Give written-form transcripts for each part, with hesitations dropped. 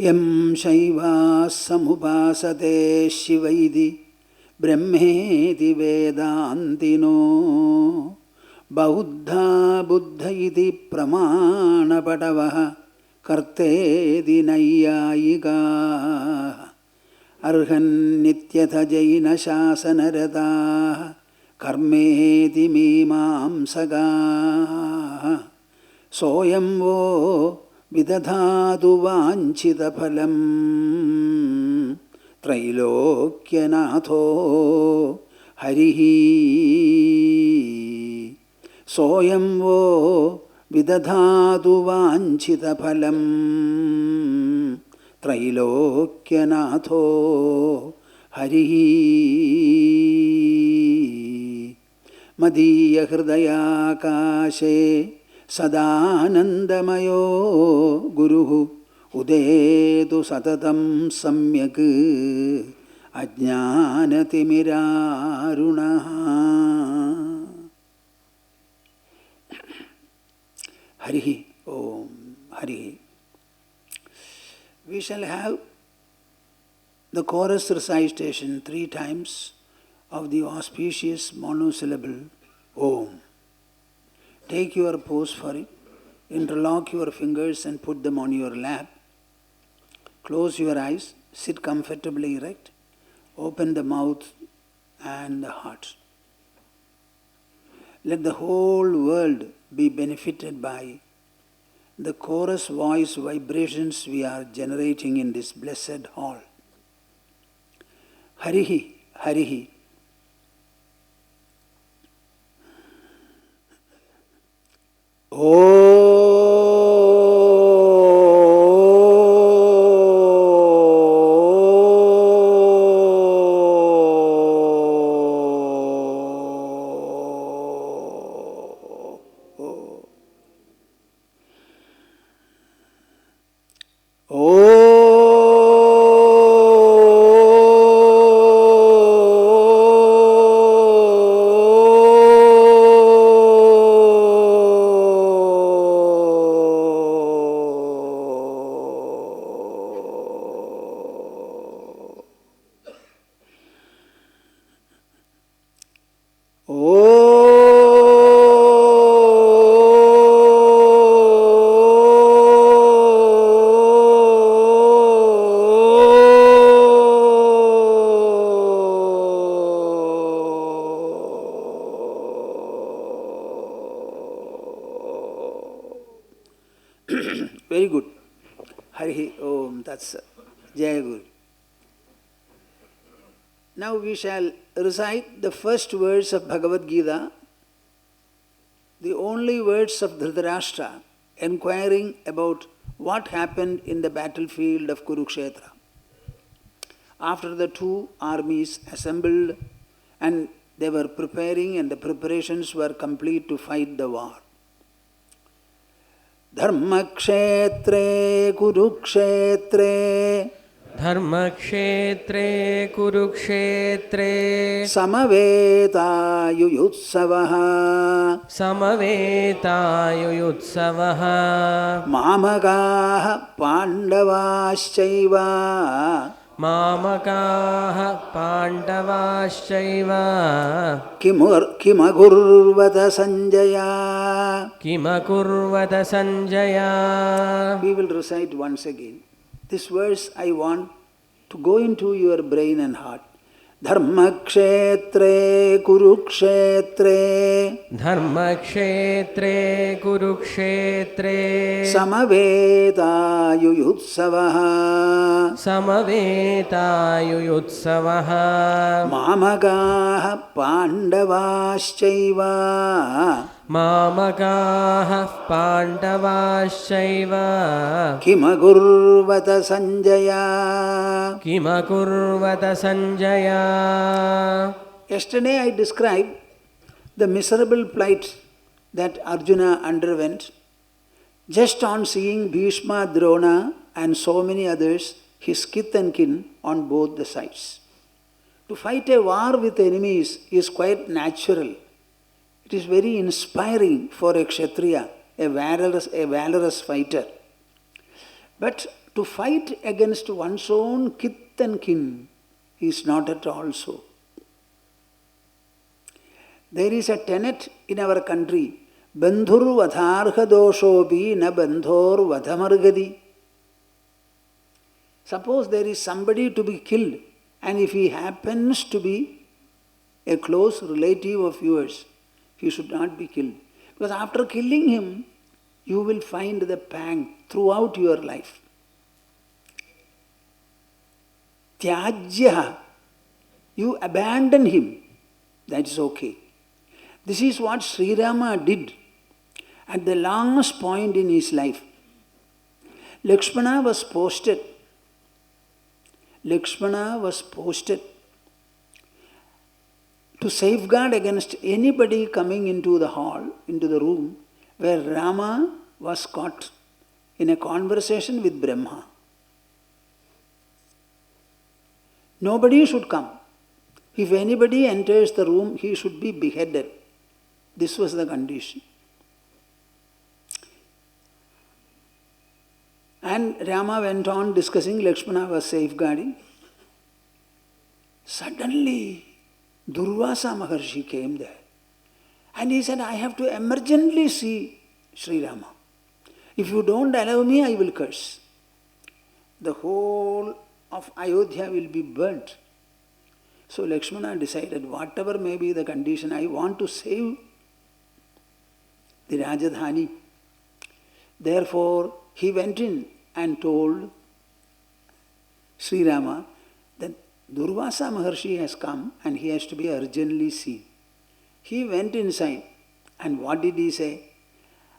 यं शैवाः समुपासते शिवैति ब्रह्मेति वेदान्तिनो बौद्धा बुद्ध इति प्रमाणपटवः कर्तेति नैयायिकाः अर्हन्नित्यथ जैनशासनरताः कर्मेति मीमांसकाः सोऽयं वो विदधातु वाञ्छितफलं त्रैलोक्यनाथो हरिः सोऽयं वो विदधातु वाञ्छितफलं त्रैलोक्यनाथो हरिः मदीयहृदयाकाशे सदानन्दमयो गुरुः उदेतु सततं सम्यक् अज्ञानतिमिरारुणः। हरिः ओम हरिः। We shall have the chorus recitation 3 times of the auspicious monosyllable Om. Take your pose for it. Interlock your fingers and put them on your lap. Close your eyes. Sit comfortably erect. Open the mouth and the heart. Let the whole world be benefited by the chorus voice vibrations we are generating in this blessed hall. Harihi, Harihi. Very good. Harihi Om Tats Jaya Guru. Now we shall recite the first words of Bhagavad Gita, the only words of Dhritarashtra, inquiring about what happened in the battlefield of Kurukshetra. After the 2 armies assembled and they were preparing and the preparations were complete to fight the war. Dharmakshetre Kurukshetre Dharmakshetre Kurukshetre Samaveta Yuyutsavaha Samaveta Yuyutsavaha Mamagaha Pandavaschaiva Mamakaha Pandavaschaiva Kimagurvata Sanjaya. Kimakurvata Sanjaya. We will recite once again. This verse I want to go into your brain and heart. Dharmakshetre Kurukshetre Dharmakshetre Kurukshetre Samaveta Yuyutsavaha Samaveta Yuyutsavaha Mamagaha Pandavaschaiva Mamakaha Pandavaschaiva Kimagurvata Sanjaya. Kimakurvata Sanjaya. Yesterday I described the miserable plight that Arjuna underwent just on seeing Bhishma, Drona and so many others, his kith and kin on both the sides. To fight a war with enemies is quite natural. It is very inspiring for a Kshatriya, a valorous fighter. But to fight against one's own kith and kin is not at all so. There is a tenet in our country, Bandhur vadharha doshobi na bandhor vadhamargadi. Suppose there is somebody to be killed, and if he happens to be a close relative of yours, he should not be killed. Because after killing him, you will find the pang throughout your life. Tyajya, you abandon him, that is okay. This is what Sri Rama did at the longest point in his life. Lakshmana was posted. Lakshmana was posted to safeguard against anybody coming into the hall, into the room, where Rama was caught in a conversation with Brahma. Nobody should come. If anybody enters the room, he should be beheaded. This was the condition. And Rama went on discussing, Lakshmana was safeguarding. Suddenly, Durvasa Maharshi came there. And he said, I have to emergently see Sri Rama. If you don't allow me, I will curse. The whole of Ayodhya will be burnt. So Lakshmana decided, whatever may be the condition, I want to save the Rajadhani. Therefore, he went in and told Sri Rama that Durvasa Maharshi has come and he has to be urgently seen. He went inside, and what did he say?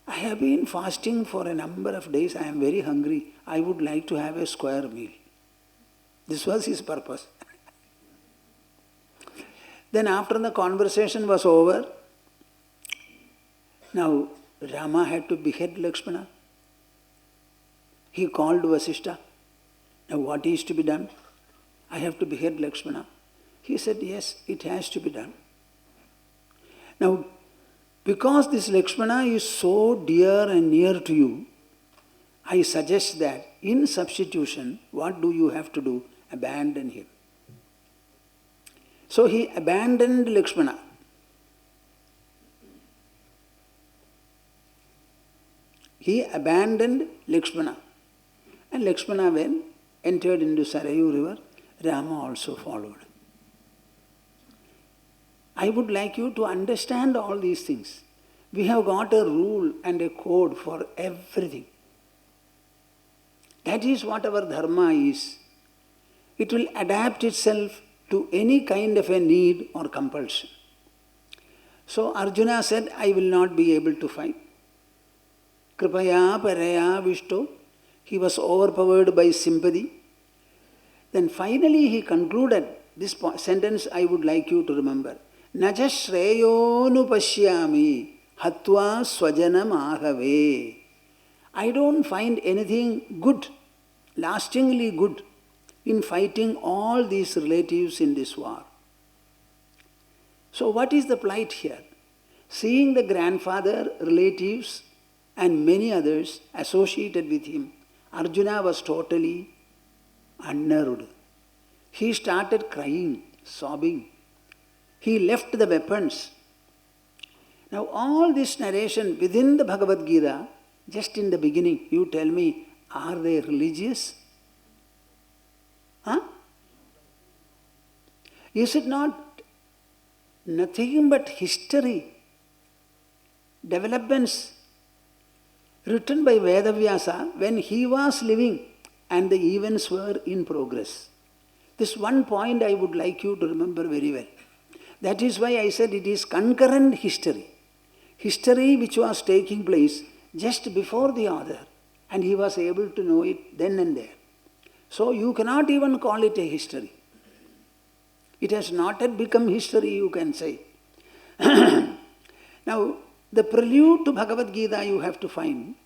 I have been fasting for a number of days. I am very hungry. I would like to have a square meal. This was his purpose. Then after the conversation was over, now Rama had to behead Lakshmana. He called Vasishtha. Now what is to be done? I have to behead Lakshmana. He said, yes, it has to be done. Now, because this Lakshmana is so dear and near to you, I suggest that in substitution, what do you have to do? Abandon him. So he abandoned Lakshmana. He abandoned Lakshmana. And Lakshmana, when entered into Sarayu river, Rama also followed. I would like you to understand all these things. We have got a rule and a code for everything. That is what our dharma is. It will adapt itself to any kind of a need or compulsion. So Arjuna said, I will not be able to fight. Kripaya paraya vishto. He was overpowered by sympathy. Then finally he concluded, this sentence I would like you to remember. Naja shreyonupashyami hatva swajanam ahave. I don't find anything good, lastingly good, in fighting all these relatives in this war. So what is the plight here? Seeing the grandfather, relatives, and many others associated with him, Arjuna was totally unnerved. He started crying, sobbing. He left the weapons. Now all this narration within the Bhagavad Gita, just in the beginning, you tell me, are they religious? Huh? Is it not nothing but history, developments written by Vedavyasa when he was living and the events were in progress? This one point I would like you to remember very well. That is why I said it is concurrent history. History which was taking place just before the other, and he was able to know it then and there. So you cannot even call it a history. It has not yet become history, you can say. Now, the prelude to Bhagavad Gita you have to find,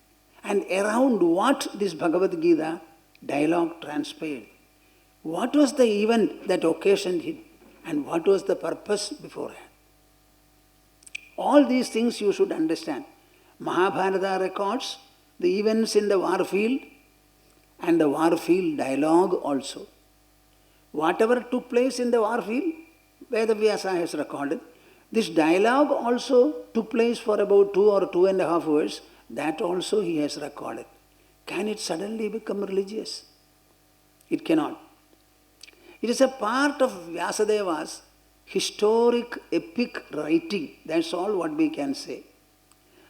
and around what this Bhagavad Gita dialogue transpired. What was the event that occasioned it, and what was the purpose beforehand? All these things you should understand. Mahabharata records the events in the war field, and the war field dialogue also. Whatever took place in the war field, Vedavyasa has recorded. This dialogue also took place for about 2 or 2.5 hours. That also he has recorded. Can it suddenly become religious? It cannot. It is a part of Vyasadeva's historic epic writing. That's all what we can say.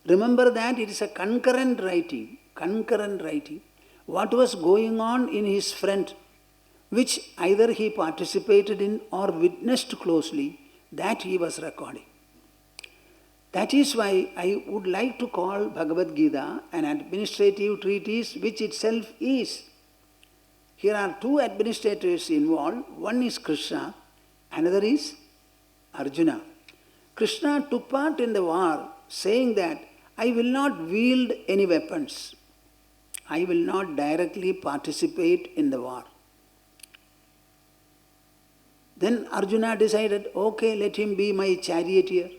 Remember that it is a concurrent writing. What was going on in his front, which either he participated in or witnessed closely, that he was recording. That is why I would like to call Bhagavad Gita an administrative treatise, which itself is. Here are 2 administrators involved. One is Krishna, another is Arjuna. Krishna took part in the war, saying that I will not wield any weapons. I will not directly participate in the war. Then Arjuna decided, okay, let him be my charioteer.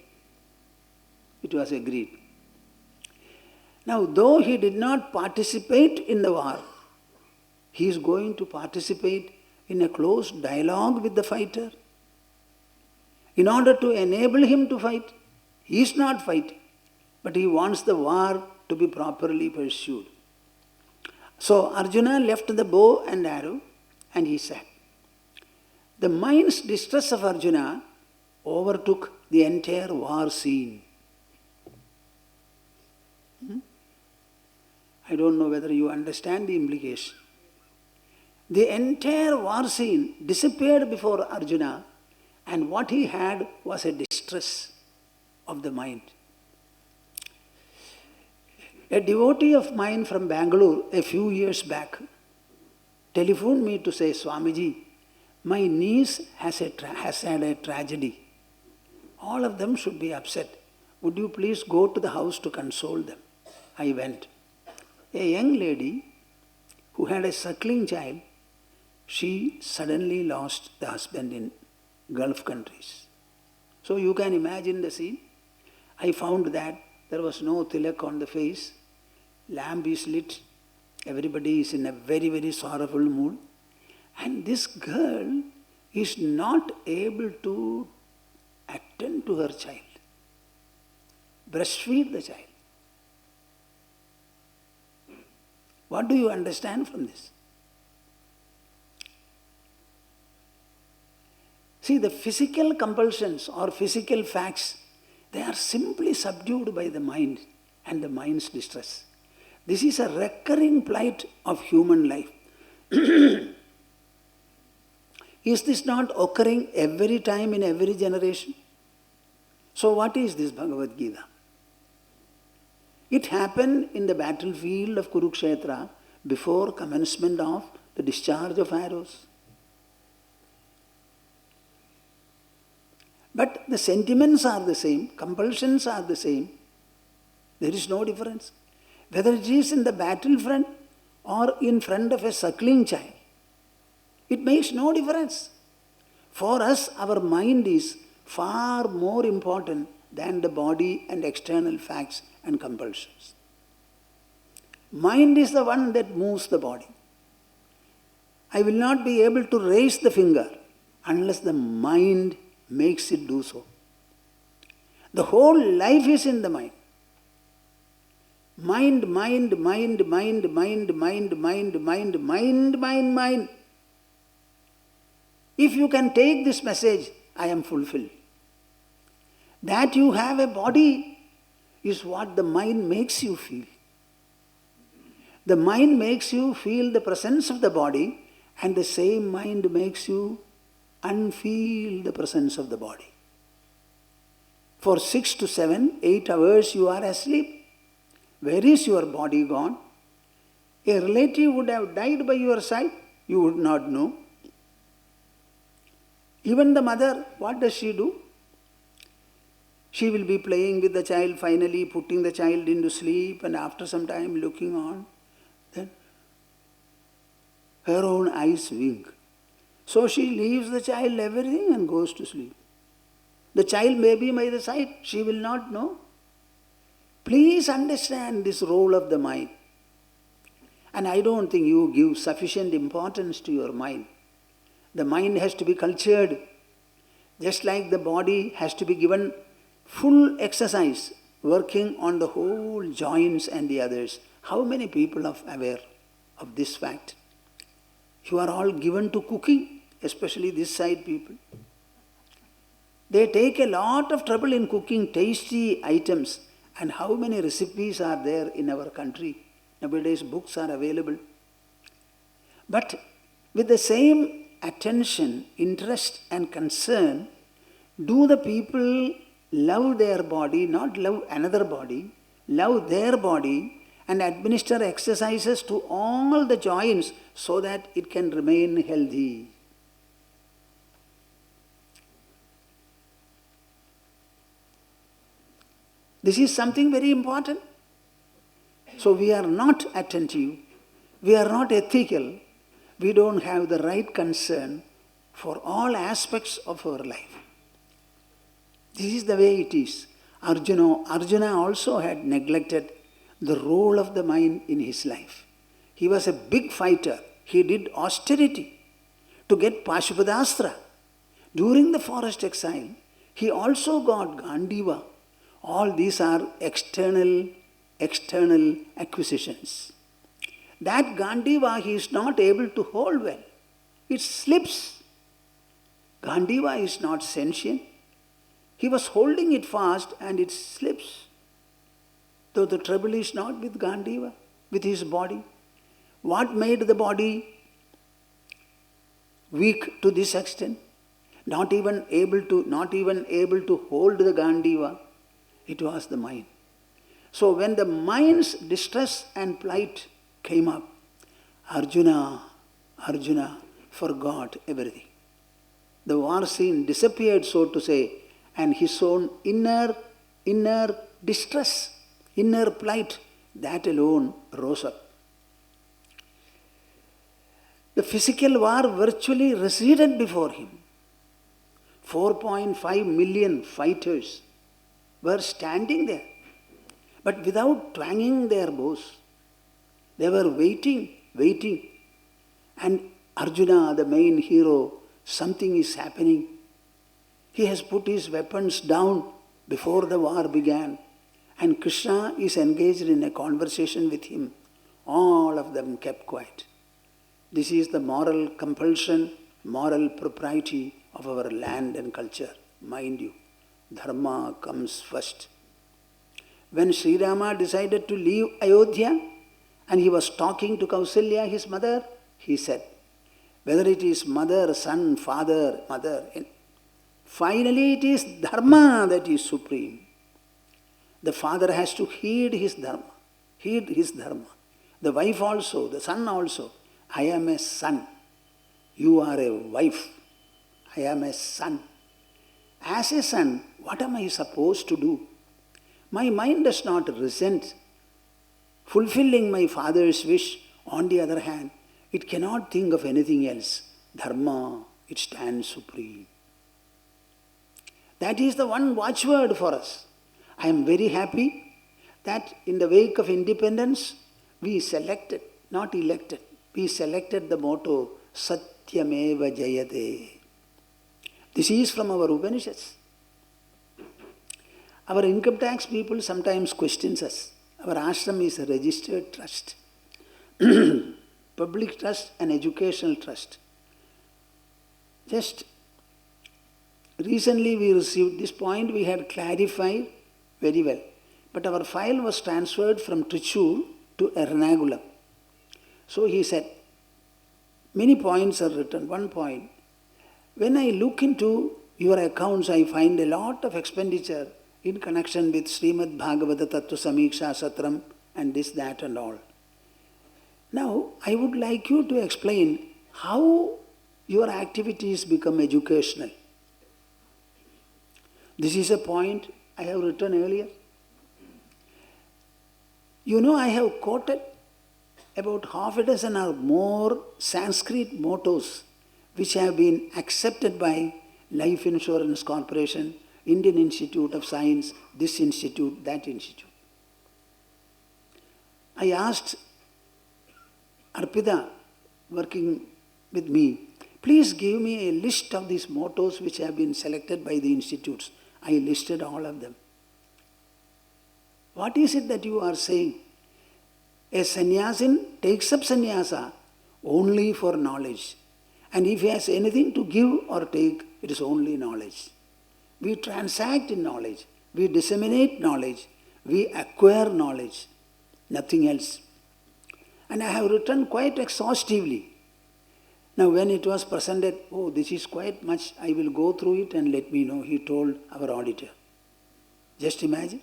It was agreed. Now, though he did not participate in the war, he is going to participate in a close dialogue with the fighter. In order to enable him to fight, he is not fighting, but he wants the war to be properly pursued. So Arjuna left the bow and arrow and he sat. The mind's distress of Arjuna overtook the entire war scene. I don't know whether you understand the implication. The entire war scene disappeared before Arjuna, and what he had was a distress of the mind. A devotee of mine from Bangalore a few years back telephoned me to say, Swamiji, my niece has had a tragedy. All of them should be upset. Would you please go to the house to console them? I went. A young lady who had a suckling child, she suddenly lost the husband in Gulf countries. So you can imagine the scene. I found that there was no tilak on the face, lamp is lit, everybody is in a very, very sorrowful mood. And this girl is not able to attend to her child, breastfeed the child. What do you understand from this? See, the physical compulsions or physical facts, they are simply subdued by the mind and the mind's distress. This is a recurring plight of human life. Is this not occurring every time in every generation? So what is this Bhagavad Gita? It happened in the battlefield of Kurukshetra before commencement of the discharge of arrows. But the sentiments are the same, compulsions are the same. There is no difference. Whether it is in the battlefront or in front of a suckling child, it makes no difference. For us, our mind is far more important than the body and external facts and compulsions. Mind is the one that moves the body. I will not be able to raise the finger unless the mind makes it do so. The whole life is in the mind. Mind. If you can take this message, I am fulfilled. That you have a body is what the mind makes you feel. The mind makes you feel the presence of the body, and the same mind makes you unfeel the presence of the body. For 6 to 7, 8 hours you are asleep. Where is your body gone? A relative would have died by your side, you would not know. Even the mother, what does she do? She will be playing with the child, finally putting the child into sleep, and after some time looking on, then her own eyes wink. So she leaves the child everything and goes to sleep. The child may be by the side, she will not know. Please understand this role of the mind. And I don't think you give sufficient importance to your mind. The mind has to be cultured, just like the body has to be given full exercise, working on the whole joints and the others. How many people are aware of this fact? You are all given to cooking, especially this side people. They take a lot of trouble in cooking tasty items. And how many recipes are there in our country? Nowadays books are available. But with the same attention, interest and concern, do the people love their body, not love another body, love their body and administer exercises to all the joints so that it can remain healthy? This is something very important. So we are not attentive, we are not ethical, we don't have the right concern for all aspects of our life. This is the way it is. Arjuna also had neglected the role of the mind in his life. He was a big fighter. He did austerity to get Pashupadastra. During the forest exile, he also got Gandiva. All these are external acquisitions. That Gandiva he is not able to hold well. It slips. Gandiva is not sentient. He was holding it fast and it slips. Though the trouble is not with Gandiva, with his body. What made the body weak to this extent? Not even able to hold the Gandiva. It was the mind. So when the mind's distress and plight came up, Arjuna forgot everything. The war scene disappeared, so to say, and his own inner distress, inner plight, that alone rose up. The physical war virtually receded before him. 4.5 million fighters were standing there, but without twanging their bows. They were waiting. And Arjuna, the main hero, something is happening. He has put his weapons down before the war began, and Krishna is engaged in a conversation with him. All of them kept quiet. This is the moral compulsion, moral propriety of our land and culture. Mind you, dharma comes first. When Sri Rama decided to leave Ayodhya and he was talking to Kausalya, his mother, he said, whether it is mother, son, father, mother, finally it is dharma that is supreme. The father has to heed his dharma. The wife also, the son also. I am a son. You are a wife. I am a son. As a son, what am I supposed to do? My mind does not resent fulfilling my father's wish. On the other hand, it cannot think of anything else. Dharma, it stands supreme. That is the one watchword for us. I am very happy that in the wake of independence, we selected, not elected, we selected the motto, Satyameva Jayate. This is from our Upanishads. Our income tax people sometimes questions us. Our ashram is a registered trust. Public trust and educational trust. Just recently we received this point, we had clarified very well. But our file was transferred from Trichy to Ernakulam. So he said, many points are written. One point, when I look into your accounts, I find a lot of expenditure in connection with Srimad Bhagavata Tattva Samiksha Satram and this, that and all. Now, I would like you to explain how your activities become educational. This is a point I have written earlier. You know, I have quoted about half a dozen or more Sanskrit mottos which have been accepted by Life Insurance Corporation, Indian Institute of Science, this institute, that institute. I asked Arpita, working with me, please give me a list of these mottos which have been selected by the institutes. I listed all of them. What is it that you are saying? A sannyasin takes up sannyasa only for knowledge. And if he has anything to give or take, it is only knowledge. We transact in knowledge. We disseminate knowledge. We acquire knowledge. Nothing else. And I have written quite exhaustively. Now when it was presented, oh, this is quite much, I will go through it and let me know, he told our auditor. Just imagine.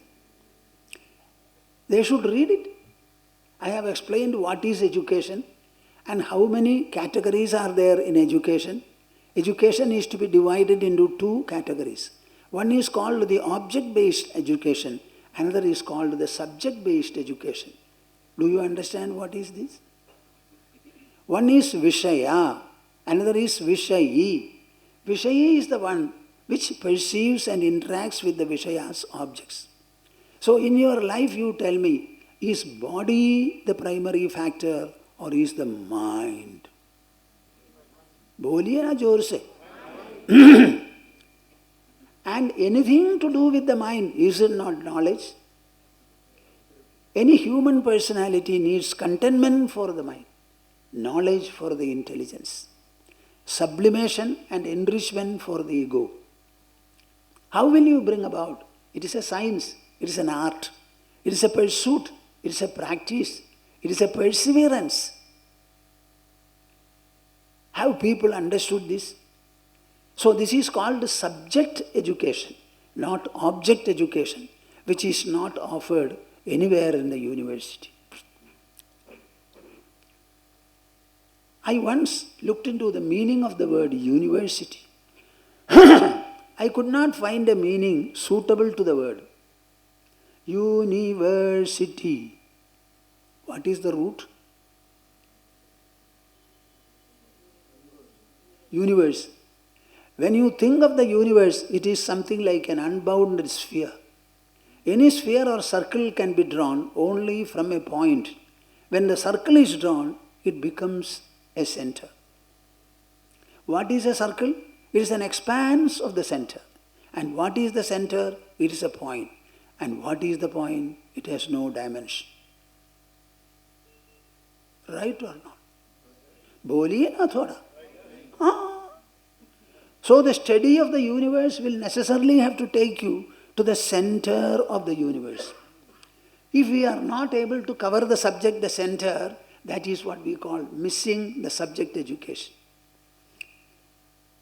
They should read it. I have explained what is education and how many categories are there in education. Education is to be divided into two categories. One is called the object-based education, another is called the subject-based education. Do you understand what is this? One is Vishaya, another is Vishayi. Vishayi is the one which perceives and interacts with the Vishaya's objects. So in your life you tell me, is body the primary factor or is the mind? Boliye na jor se. And anything to do with the mind, is it not knowledge? Any human personality needs contentment for the mind, knowledge for the intelligence, sublimation and enrichment for the ego. How will you bring about? It is a science, it is an art, it is a pursuit, it is a practice, it is a perseverance. Have people understood this? So this is called subject education, not object education, which is not offered anywhere in the university. I once looked into the meaning of the word university. I could not find a meaning suitable to the word. University. What is the root? Universe. When you think of the universe, it is something like an unbounded sphere. Any sphere or circle can be drawn only from a point. When the circle is drawn, it becomes a center. What is a circle? It is an expanse of the center. And what is the center? It is a point. And what is the point? It has no dimension. Right or not? Boliye na thoda. So the study of the universe will necessarily have to take you to the center of the universe. If we are not able to cover the subject, the center, that is what we call missing the subject education.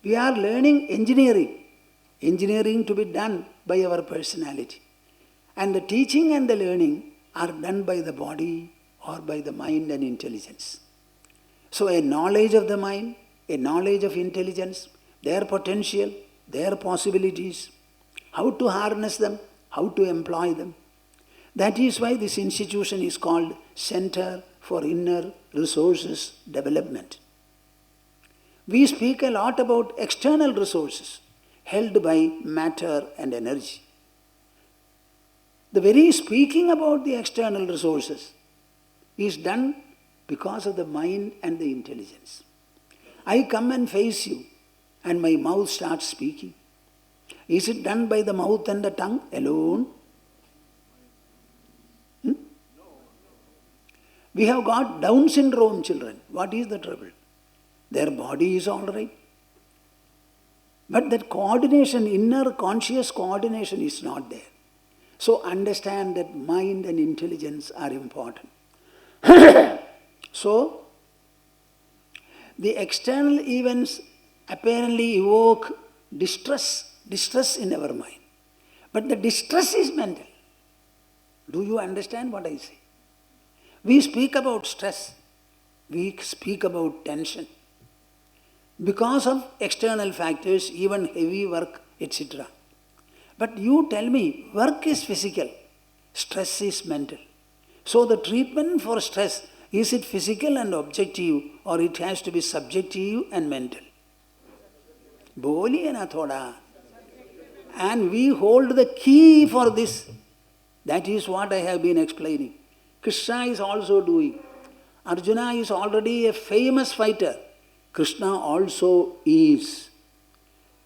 We are learning engineering. Engineering to be done by our personality. And the teaching and the learning are done by the body or by the mind and intelligence. So a knowledge of the mind, a knowledge of intelligence, their potential, their possibilities, how to harness them, how to employ them. That is why this institution is called Center for Inner Resources Development. We speak a lot about external resources held by matter and energy. The very speaking about the external resources is done because of the mind and the intelligence. I come and face you and my mouth starts speaking. Is it done by the mouth and the tongue alone? We have got Down syndrome children. What is the trouble? Their body is all right. But that coordination, inner conscious coordination is not there. So understand that mind and intelligence are important. So, the external events apparently evoke distress in our mind. But the distress is mental. Do you understand what I say? We speak about stress. We speak about tension. Because of external factors, even heavy work, etc. But you tell me, work is physical, stress is mental. So the treatment for stress, is it physical and objective or it has to be subjective and mental? Boliye na thoda. And we hold the key for this. That is what I have been explaining. Krishna is also doing. Arjuna is already a famous fighter. Krishna also is.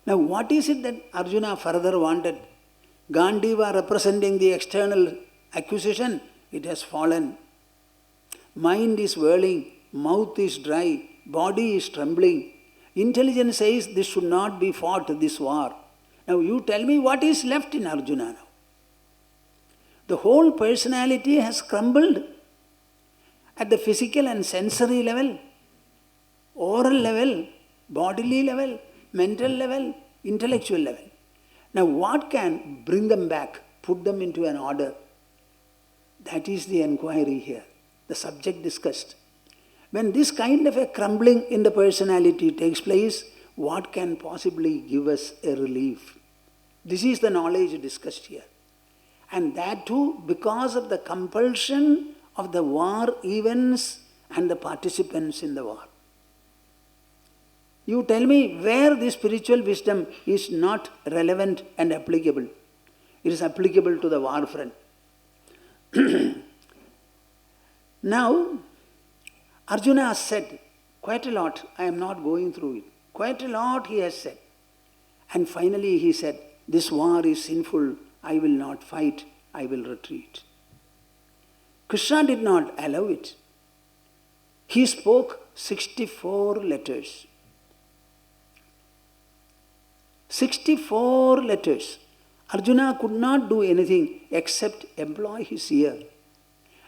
Now what is it that Arjuna further wanted? Gandiva representing the external accusation, it has fallen. Mind is whirling, mouth is dry, body is trembling. Intelligence says this should not be fought, this war. Now you tell me what is left in Arjuna now? The whole personality has crumbled at the physical and sensory level, oral level, bodily level, mental level, intellectual level. Now what can bring them back, put them into an order? That is the inquiry here, the subject discussed. When this kind of a crumbling in the personality takes place, what can possibly give us a relief? This is the knowledge discussed here. And that too because of the compulsion of the war events and the participants in the war. You tell me where this spiritual wisdom is not relevant and applicable. It is applicable to the war front. Now, Arjuna has said quite a lot. I am not going through it. Quite a lot he has said. And finally he said, this war is sinful. I will not fight. I will retreat. Krishna did not allow it. He spoke 64 letters. 64 letters. Arjuna could not do anything except employ his ear.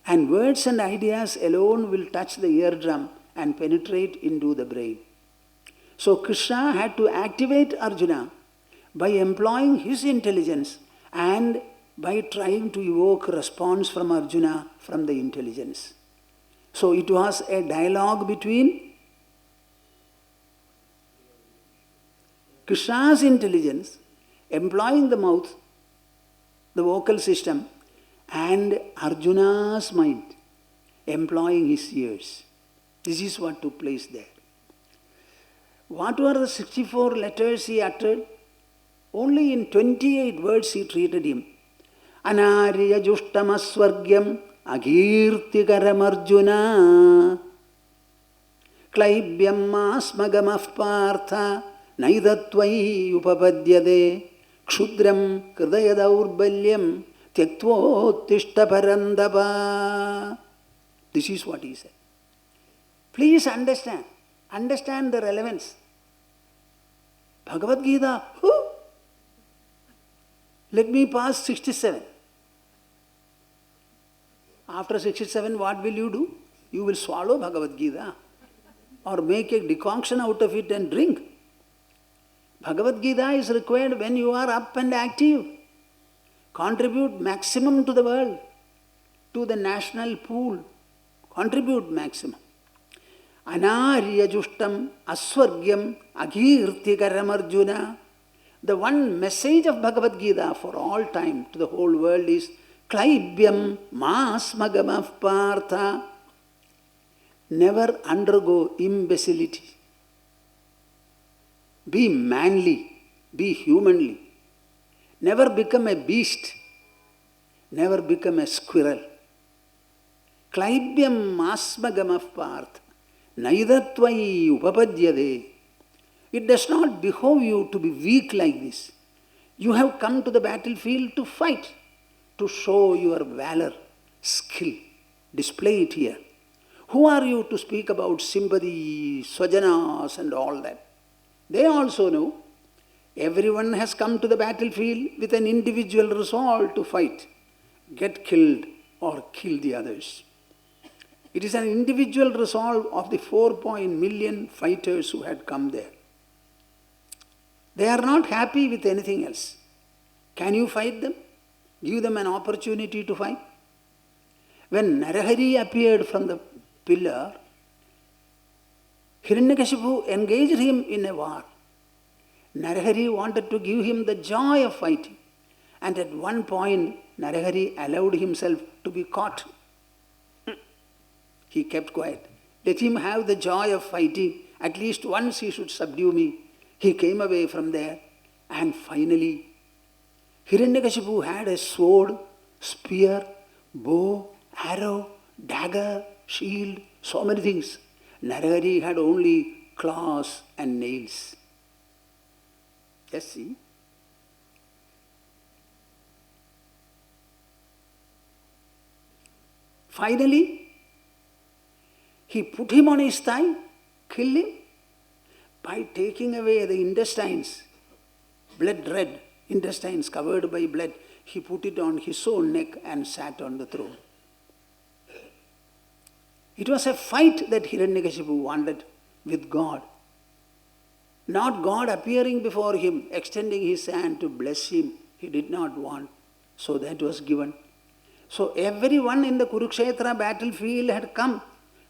And words and ideas alone will touch the eardrum and penetrate into the brain. So Krishna had to activate Arjuna by employing his intelligence and by trying to evoke response from Arjuna from the intelligence. So it was a dialogue between Krishna's intelligence, employing the mouth, the vocal system, and Arjuna's mind, employing his ears. This is what took place there. What were the 64 letters he uttered? Only in 28 words he treated him. Anarya jushtamaswargyam agirtikaram Arjuna klaibyam asmagamaf partha naidatvai upapadyade kshudram kridayadaurbalyam tyaktvottishta parandava. This is what he said. Please understand. Understand the relevance. Bhagavad Gita, let me pass 67. After 67, what will you do? You will swallow Bhagavad Gita or make a decoction out of it and drink. Bhagavad Gita is required when you are up and active. Contribute maximum to the world, to the national pool. Contribute maximum. Anarya jushtam aswargyam agirtikaram Arjuna. The one message of Bhagavad Gita for all time to the whole world is Klaibyam masmagamaf partha. Never undergo imbecility. Be manly. Be humanly. Never become a beast. Never become a squirrel. Klaibyam masmagamaf partha. Naidatvai upapadyade. It does not behove you to be weak like this. You have come to the battlefield to fight, to show your valor, skill. Display it here. Who are you to speak about sympathy, swajanas and all that? They also know. Everyone has come to the battlefield with an individual resolve to fight, get killed or kill the others. It is an individual resolve of the 4 million fighters who had come there. They are not happy with anything else. Can you fight them? Give them an opportunity to fight? When Narahari appeared from the pillar, Hiranyakashipu engaged him in a war. Narahari wanted to give him the joy of fighting. And at one point, Narahari allowed himself to be caught. He kept quiet. Let him have the joy of fighting. At least once he should subdue me. He came away from there. And finally, Hiranyakashipu had a sword, spear, bow, arrow, dagger, shield, so many things. Narahari had only claws and nails. Just see. Finally, he put him on his thigh, killed him by taking away the intestines, blood red, intestines covered by blood. He put it on his own neck and sat on the throne. It was a fight that Hiranyakashipu wanted with God. Not God appearing before him, extending his hand to bless him. He did not want. So that was given. So everyone in the Kurukshetra battlefield had come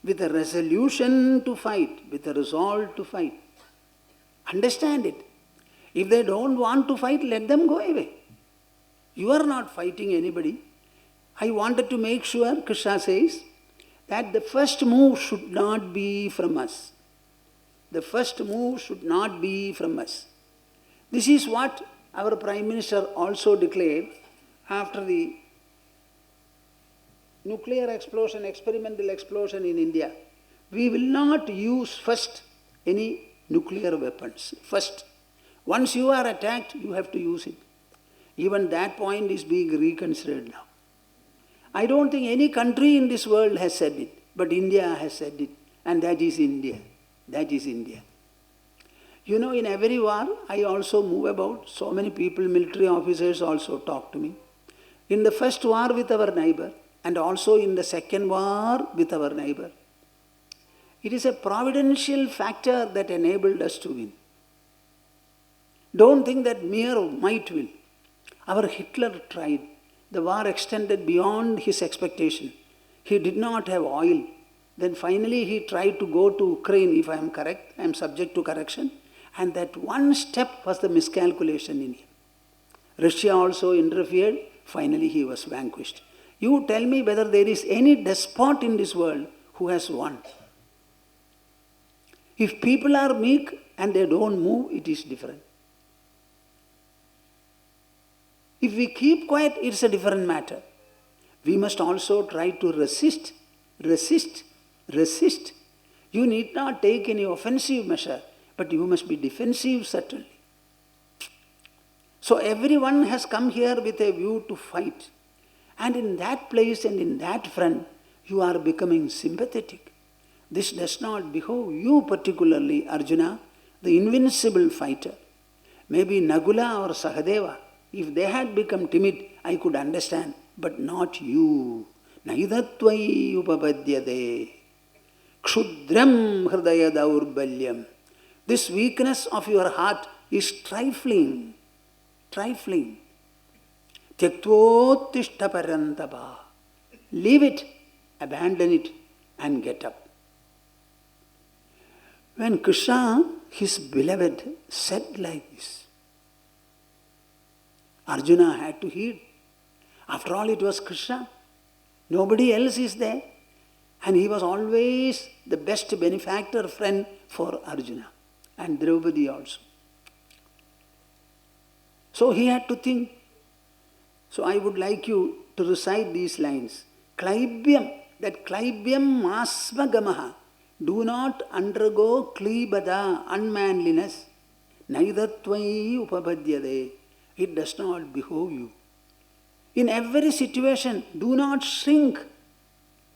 with a resolution to fight, with a resolve to fight. Understand it. If they don't want to fight, let them go away. You are not fighting anybody. I wanted to make sure, Krishna says, that the first move should not be from us. The first move should not be from us. This is what our Prime Minister also declared after the nuclear explosion, experimental explosion in India. We will not use first any nuclear weapons. First, once you are attacked, you have to use it. Even that point is being reconsidered now. I don't think any country in this world has said it, but India has said it, and that is India. That is India. You know, in every war, I also move about. So many people, military officers also talk to me. In the first war with our neighbor, and also in the second war with our neighbor, it is a providential factor that enabled us to win. Don't think that mere might will. Our Hitler tried. The war extended beyond his expectation. He did not have oil. Then finally he tried to go to Ukraine, if I am correct. I am subject to correction. And that one step was the miscalculation in him. Russia also interfered. Finally he was vanquished. You tell me whether there is any despot in this world who has won. If people are meek and they don't move, it is different. If we keep quiet, it's a different matter. We must also try to resist. You need not take any offensive measure, but you must be defensive certainly. So everyone has come here with a view to fight. And in that place and in that front, you are becoming sympathetic. This does not behove you particularly, Arjuna, the invincible fighter. Maybe Nagula or Sahadeva. If they had become timid, I could understand, but not you. Naidatvai upapadyade. Kshudram hridaya daurbalyam. This weakness of your heart is trifling. Trifling. Tyaktvottishta parantapa. Leave it, abandon it, and get up. When Krishna, his beloved, said like this, Arjuna had to heed. After all, it was Krishna. Nobody else is there. And he was always the best benefactor friend for Arjuna. And Draupadi also. So he had to think. So I would like you to recite these lines. Klaibyam, that klaibyam masmagamaha. Do not undergo klibada, unmanliness. Naidatvai upapadyade. It does not behove you. In every situation, do not shrink.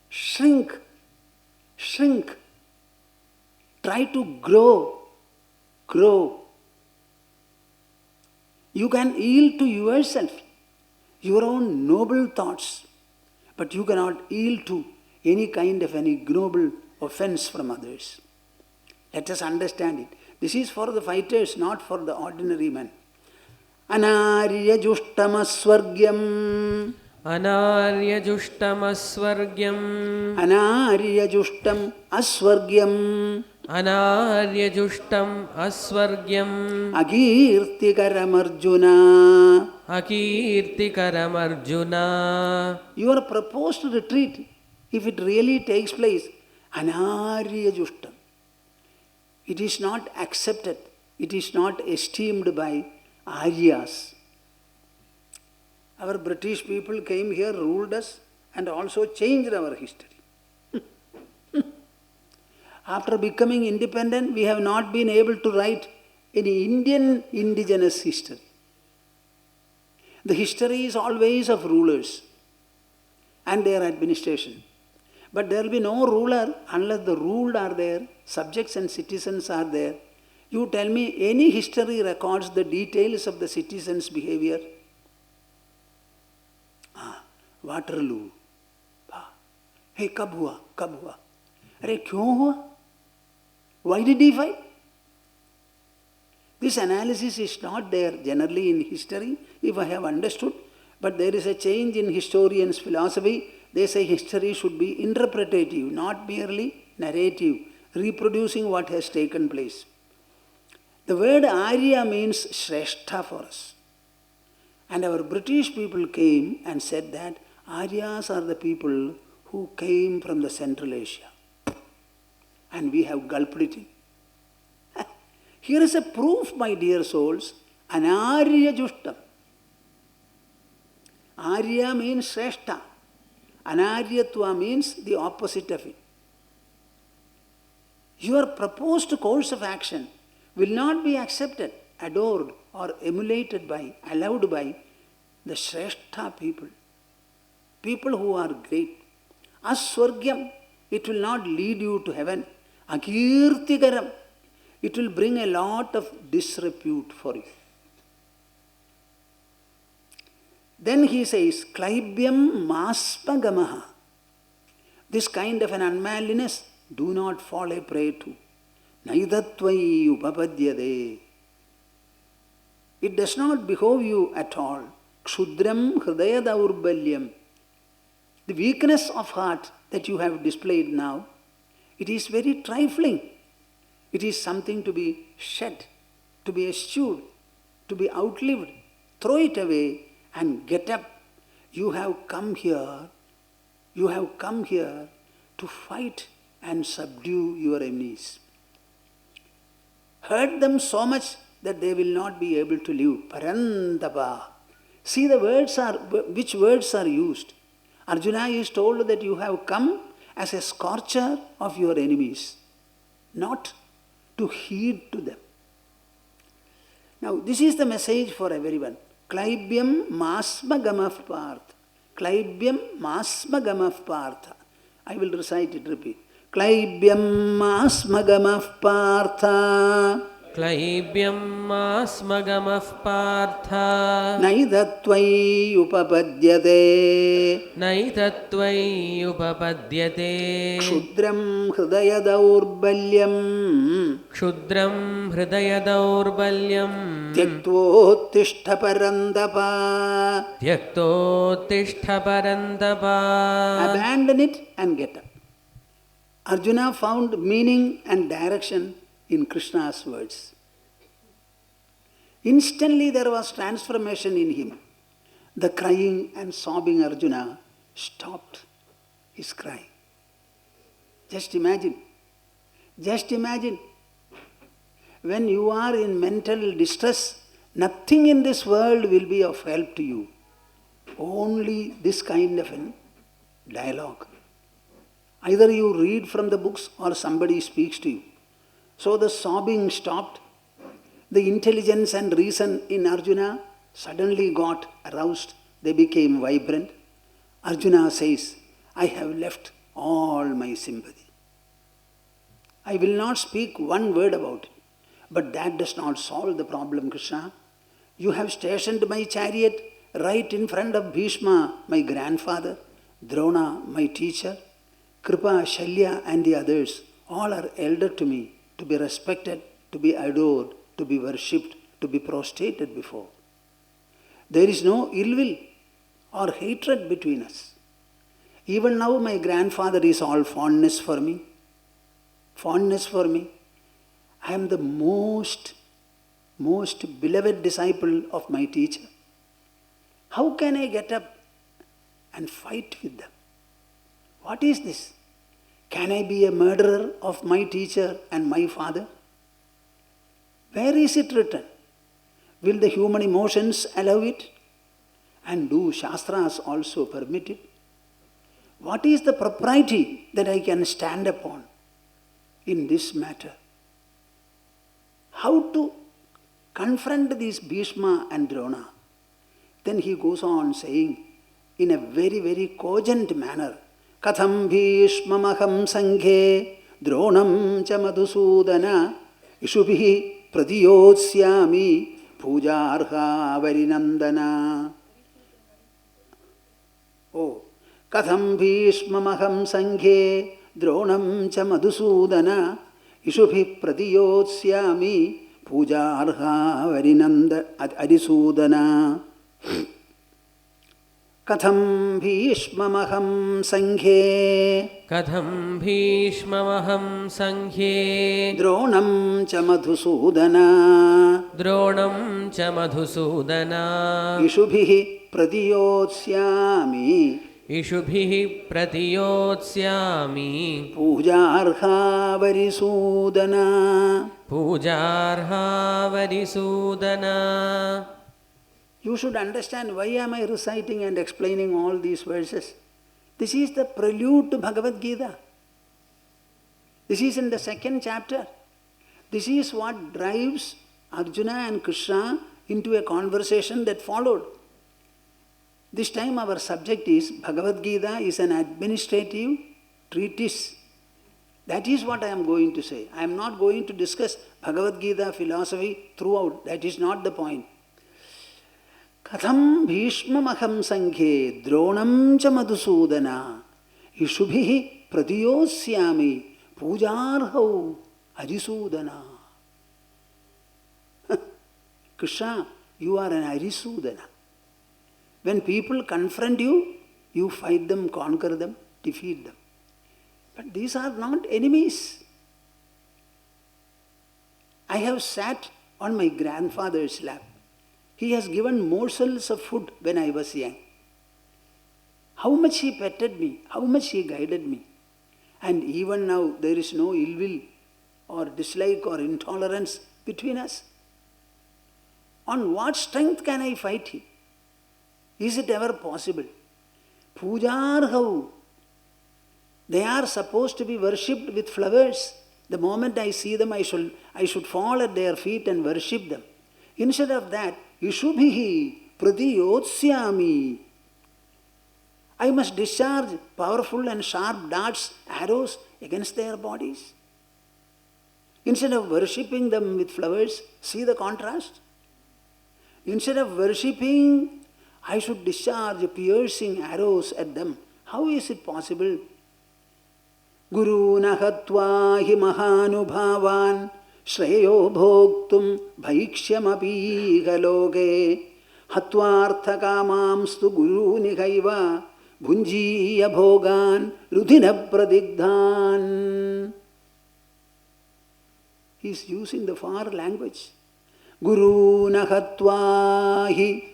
Shrink. Try to grow. You can yield to yourself, your own noble thoughts, but you cannot yield to any kind of an ignoble offense from others. Let us understand it. This is for the fighters, not for the ordinary man. Anaryajushtama-swargyam. Anaryajushtama-swargyam. Anaryajustam-aswargyam. Anaryajustam-aswargyam. Akirtikaram-Arjuna. Akirtikaram-Arjuna. Your proposed retreat, if it really takes place, anaryajustam. It is not accepted. It is not esteemed by Aryas. Our British people came here, ruled us, and also changed our history. After becoming independent, we have not been able to write any Indian indigenous history. The history is always of rulers and their administration. But there will be no ruler unless the ruled are there, subjects and citizens are there. You tell me any history records the details of the citizens' behavior? Waterloo. Hey, कब हुआ? अरे क्यों हुआ? Why did he fight? This analysis is not there generally in history, if I have understood. But there is a change in historians' philosophy. They say history should be interpretative, not merely narrative, reproducing what has taken place. The word Arya means Shrestha for us. And our British people came and said that Aryas are the people who came from the Central Asia. And we have gulped it in. Here is a proof, my dear souls, Anarya Jushtam. Arya means Shrestha. Anaryatva means the opposite of it. Your proposed course of action will not be accepted, adored or emulated by, allowed by the Shrestha people. People who are great. Aswargyam, it will not lead you to heaven. Akirtigaram, it will bring a lot of disrepute for you. Then he says, Klaibyam maspagamaha. This kind of an unmanliness, do not fall a prey to. Naidatvai upapadyade. It does not behove you at all. Kshudram hridaya daurbalyam. The weakness of heart that you have displayed now, it is very trifling. It is something to be shed, to be eschewed, to be outlived. Throw it away and get up. You have come here to fight and subdue your enemies. Hurt them so much that they will not be able to live. Parantapa. See which words are used. Arjuna is told that you have come as a scorcher of your enemies, not to heed to them. Now, this is the message for everyone. Klaibyam masmagamav partha. Klaibyam masmagamav partha. I will recite it, repeat. Klaibyam masmagamav partha. Klaibyam masmagamav partha. Naidatvai upapadyate. Naidatvai upapadyate. Kshudram hridaya daurbalyam. Kshudram hridaya daurbalyam. Tyaktvottishta parandapa. Tyaktvottishta parandapa. Abandon it and get up. Arjuna found meaning and direction in Krishna's words. Instantly there was transformation in him. The crying and sobbing Arjuna stopped his crying. Just imagine. When you are in mental distress, nothing in this world will be of help to you. Only this kind of a dialogue. Either you read from the books or somebody speaks to you. So the sobbing stopped. The intelligence and reason in Arjuna suddenly got aroused. They became vibrant. Arjuna says, I have left all my sympathy. I will not speak one word about it. But that does not solve the problem, Krishna. You have stationed my chariot right in front of Bhishma, my grandfather, Drona, my teacher, Kripa, Shalya and the others. All are elder to me, to be respected, to be adored, to be worshipped, to be prostrated before. There is no ill will or hatred between us. Even now my grandfather is all fondness for me. I am the most beloved disciple of my teacher. How can I get up and fight with them? What is this? Can I be a murderer of my teacher and my father? Where is it written? Will the human emotions allow it? And do Shastras also permit it? What is the propriety that I can stand upon? in this matter. How to confront these Bhishma and Drona? Then he goes on saying in a very, very cogent manner, Katham Bhishmamaham Sanghe Dronam cha Madhusudana Ishubhi Pradiyotsyami Pujarha Varinandana. Oh, Katham Bhishmamaham Sanghe Dronam cha Madhusudana Ishubhi Pradiyotsyami Pujarha Varinanda Adisudana. Katham Bhishmamaham Sanghe Katham Bhishmamaham Sanghe Dronam cha Madhusudana Dronam cha Madhusudana Ishubhihi Pradiyotsyami Ishubhihi Pratiyotsyami Pujarha Varisudana. Pujarha Varisudana. You should understand why am I reciting and explaining all these verses. This is the prelude to Bhagavad Gita. This is in the 2nd chapter. This is what drives Arjuna and Krishna into a conversation that followed. This time our subject is Bhagavad Gita is an administrative treatise. That is what I am going to say. I am not going to discuss Bhagavad Gita philosophy throughout. That is not the point. Katham Bhishmamaham Sanghe Dronam cha Madhusudana Ishubhihi Pratiyosyami Pujarhau Arisudana. Krishna, you are an Arisudana. When people confront you, you fight them, conquer them, defeat them. But these are not enemies. I have sat on my grandfather's lap. He has given morsels of food when I was young. How much he petted me, how much he guided me. And even now there is no ill will or dislike or intolerance between us. On what strength can I fight him? Is it ever possible? Pujarhau. They are supposed to be worshipped with flowers. The moment I see them, I should fall at their feet and worship them. Instead of that, Ishubhihi Pratiyotsyami. I must discharge powerful and sharp darts, arrows against their bodies. Instead of worshipping them with flowers, see the contrast? Instead of worshipping, I should discharge piercing arrows at them. How is it possible? Guru nahatva hi mahanubhavan Shreyo bhoktum bhaikshyamapi galoge Hatvarthakamamstu guru nihaiva Bhunjiya bhogan rudhina pradigdhan. He is using the far language. Guru nahatva hi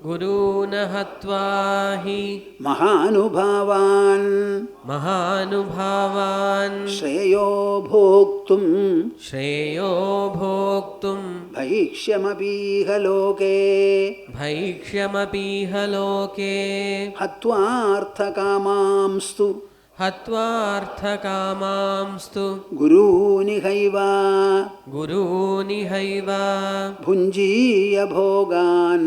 Guru nahatvahi Mahanubhavan Mahanubhavan Shreyo bhoktum Shreyo bhoktum Bhaikshyamapi haloke Bhaikshyamapi haloke Hatvarthakamamstu Hatvarthakamamstu Guru nihaiva Guru nihaiva Bhunjiya bhogan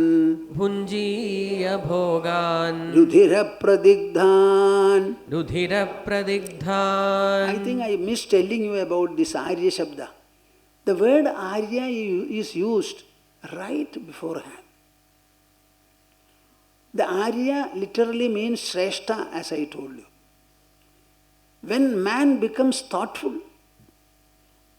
Bhunjiya bhogan Rudhira pradigdhan. Rudhira pradigdhan. I think I missed telling you about this Arya Shabda. The word Arya is used right beforehand. The Arya literally means Shrestha, as I told you. When man becomes thoughtful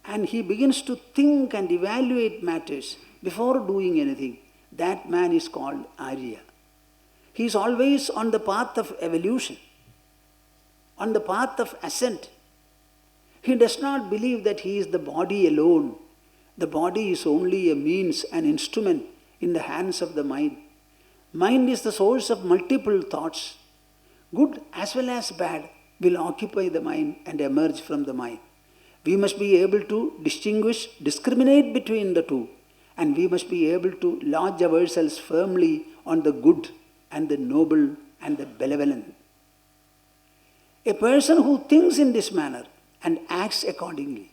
and he begins to think and evaluate matters before doing anything, that man is called Arya. He is always on the path of evolution, on the path of ascent. He does not believe that he is the body alone. The body is only a means, an instrument in the hands of the mind. Mind is the source of multiple thoughts. Good as well as bad will occupy the mind and emerge from the mind. We must be able to discriminate between the two, and we must be able to lodge ourselves firmly on the good and the noble and the benevolent. A person who thinks in this manner and acts accordingly,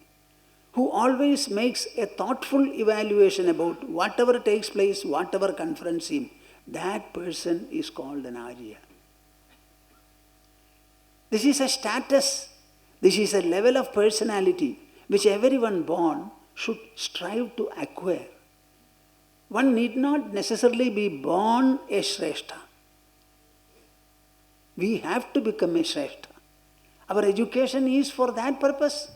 who always makes a thoughtful evaluation about whatever takes place, whatever confronts him, that person is called an Arya. This is a status, this is a level of personality which everyone born should strive to acquire. One need not necessarily be born a Shrestha. We have to become a Shrestha. Our education is for that purpose.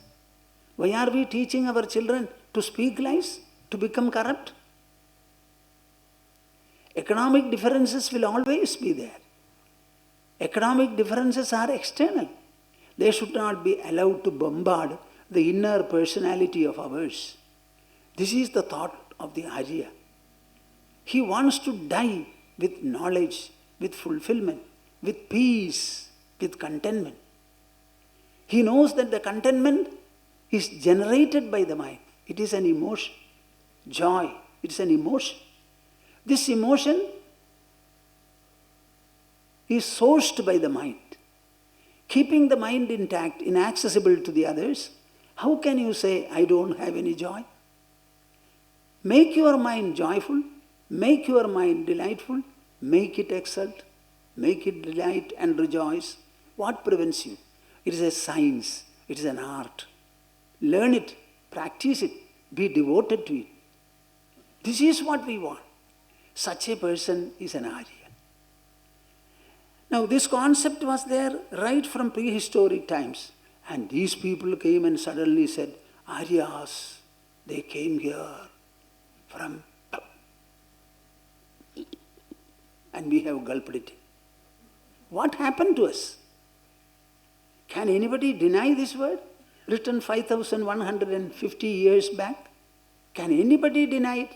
Why are we teaching our children to speak lies, to become corrupt? Economic differences will always be there. Economic differences are external. They should not be allowed to bombard the inner personality of ours. This is the thought of the Arya. He wants to die with knowledge, with fulfillment, with peace, with contentment. He knows that the contentment is generated by the mind. It is an emotion. Joy, it is an emotion. This emotion is sourced by the mind. Keeping the mind intact, inaccessible to the others, how can you say, I don't have any joy? Make your mind joyful, make your mind delightful, make it exult, make it delight and rejoice. What prevents you? It is a science, it is an art. Learn it, practice it, be devoted to it. This is what we want. Such a person is an Arya. Now this concept was there right from prehistoric times. And these people came and suddenly said, Aryas, they came here from... And we have gulped it. What happened to us? Can anybody deny this word? Written 5,150 years back? Can anybody deny it?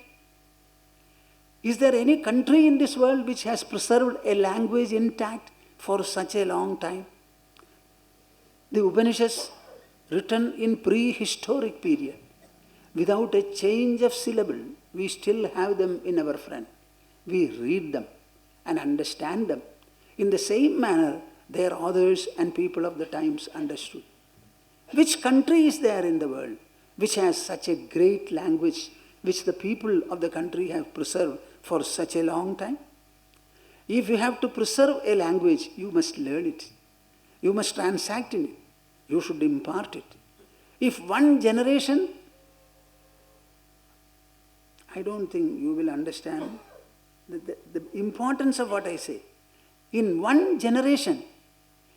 Is there any country in this world which has preserved a language intact for such a long time? The Upanishads, written in prehistoric period, without a change of syllable, we still have them in our front. We read them and understand them in the same manner their authors and people of the times understood. Which country is there in the world which has such a great language which the people of the country have preserved for such a long time? If you have to preserve a language, you must learn it. You must transact in it. You should impart it. If one generation, I don't think you will understand the importance of what I say. In one generation,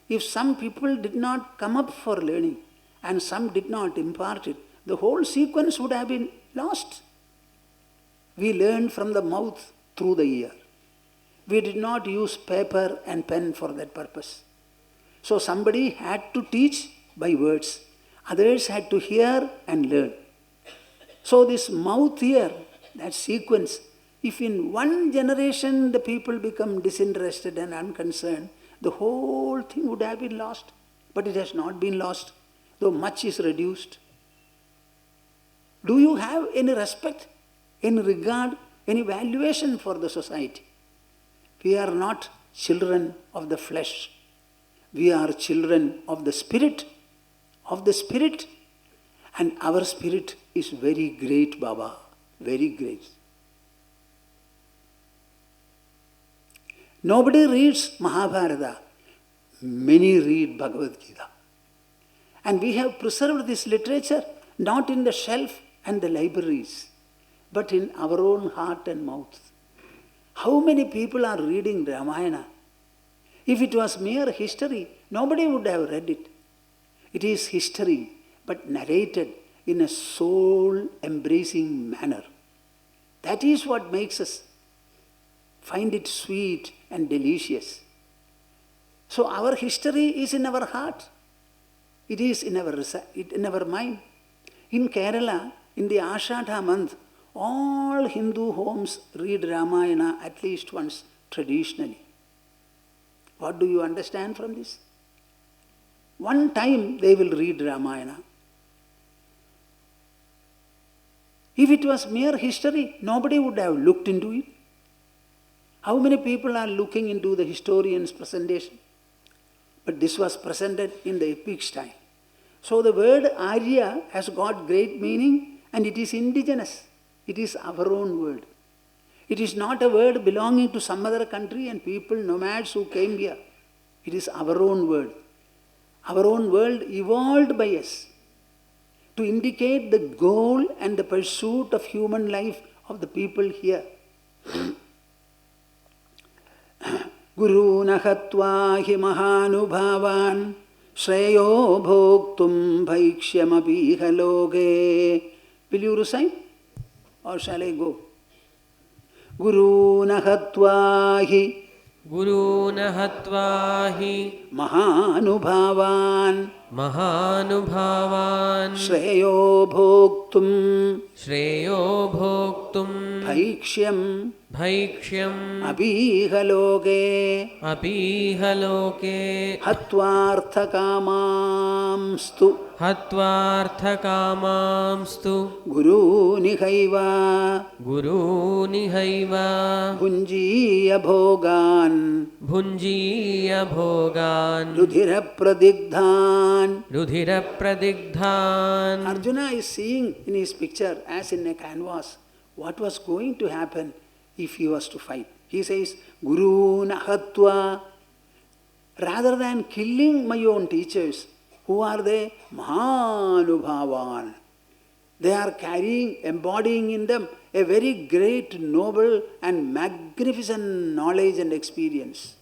if some people did not come up for learning and some did not impart it, the whole sequence would have been lost. We learned from the mouth through the ear. We did not use paper and pen for that purpose. So somebody had to teach by words. Others had to hear and learn. So this mouth-ear, that sequence, if in one generation the people become disinterested and unconcerned, the whole thing would have been lost. But it has not been lost, though much is reduced. Do you have any respect, any regard, any valuation for the society? We are not children of the flesh. We are children of the spirit, and our spirit is very great, Baba, very great. Nobody reads Mahabharata, many read Bhagavad Gita. And we have preserved this literature not in the shelf and the libraries, but in our own heart and mouth. How many people are reading Ramayana? If it was mere history, nobody would have read it. It is history, but narrated in a soul-embracing manner. That is what makes us find it sweet and delicious. So our history is in our heart. It is in our mind. In Kerala, in the Ashadha month, all Hindu homes read Ramayana at least once traditionally. What do you understand from this? One time they will read Ramayana. If it was mere history, nobody would have looked into it. How many people are looking into the historian's presentation? But this was presented in the epic style. So the word Arya has got great meaning and it is indigenous. It is our own word. It is not a word belonging to some other country and people, nomads who came here. It is our own word. Our own world evolved by us to indicate the goal and the pursuit of human life of the people here. Guru nahatva hi mahanubhavan Shreyo bhoktum bhaikshyamapi haloge. Will you recite? Or shall I go? Guru nahatva hi mahanubhavan Shreyo bhoktum bhaikshyam apihaloke hatvarthakamamstu guru nihaiva bhunjiya bhogan rudhira pradigdhan. Arjuna is seeing in his picture as in a canvas what was going to happen if he was to fight. He says, Guru nahatva. Rather than killing my own teachers, who are they? Mahanubhavan. They are carrying, embodying in them a very great, noble and magnificent knowledge and experience.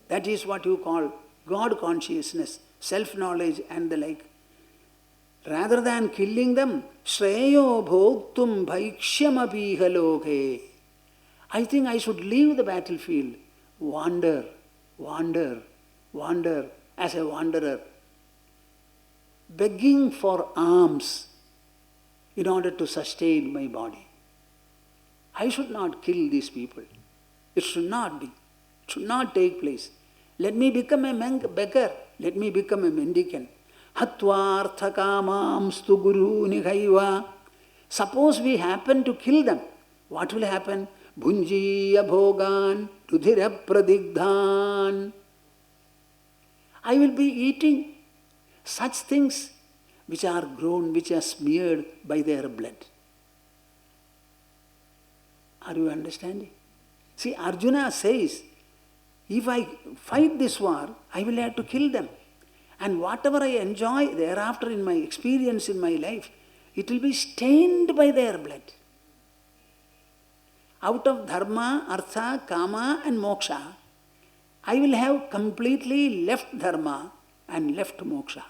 That is what you call God consciousness, self-knowledge and the like. Rather than killing them, Shreyo bhoktum bhaikshyamapi haloke. I think I should leave the battlefield, wander as a wanderer, begging for alms in order to sustain my body. I should not kill these people. It should not be. It should not take place. Let me become a beggar. Let me become a mendicant. Hatvarthakamamstu guru nihaiva. Suppose we happen to kill them. What will happen? Bhunjiya bhogan rudhira pradigdhan. I will be eating such things which are grown, which are smeared by their blood. Are you understanding? See, Arjuna says, if I fight this war, I will have to kill them. And whatever I enjoy thereafter in my experience in my life, it will be stained by their blood. Out of dharma, artha, kama and moksha, I will have completely left dharma and left moksha.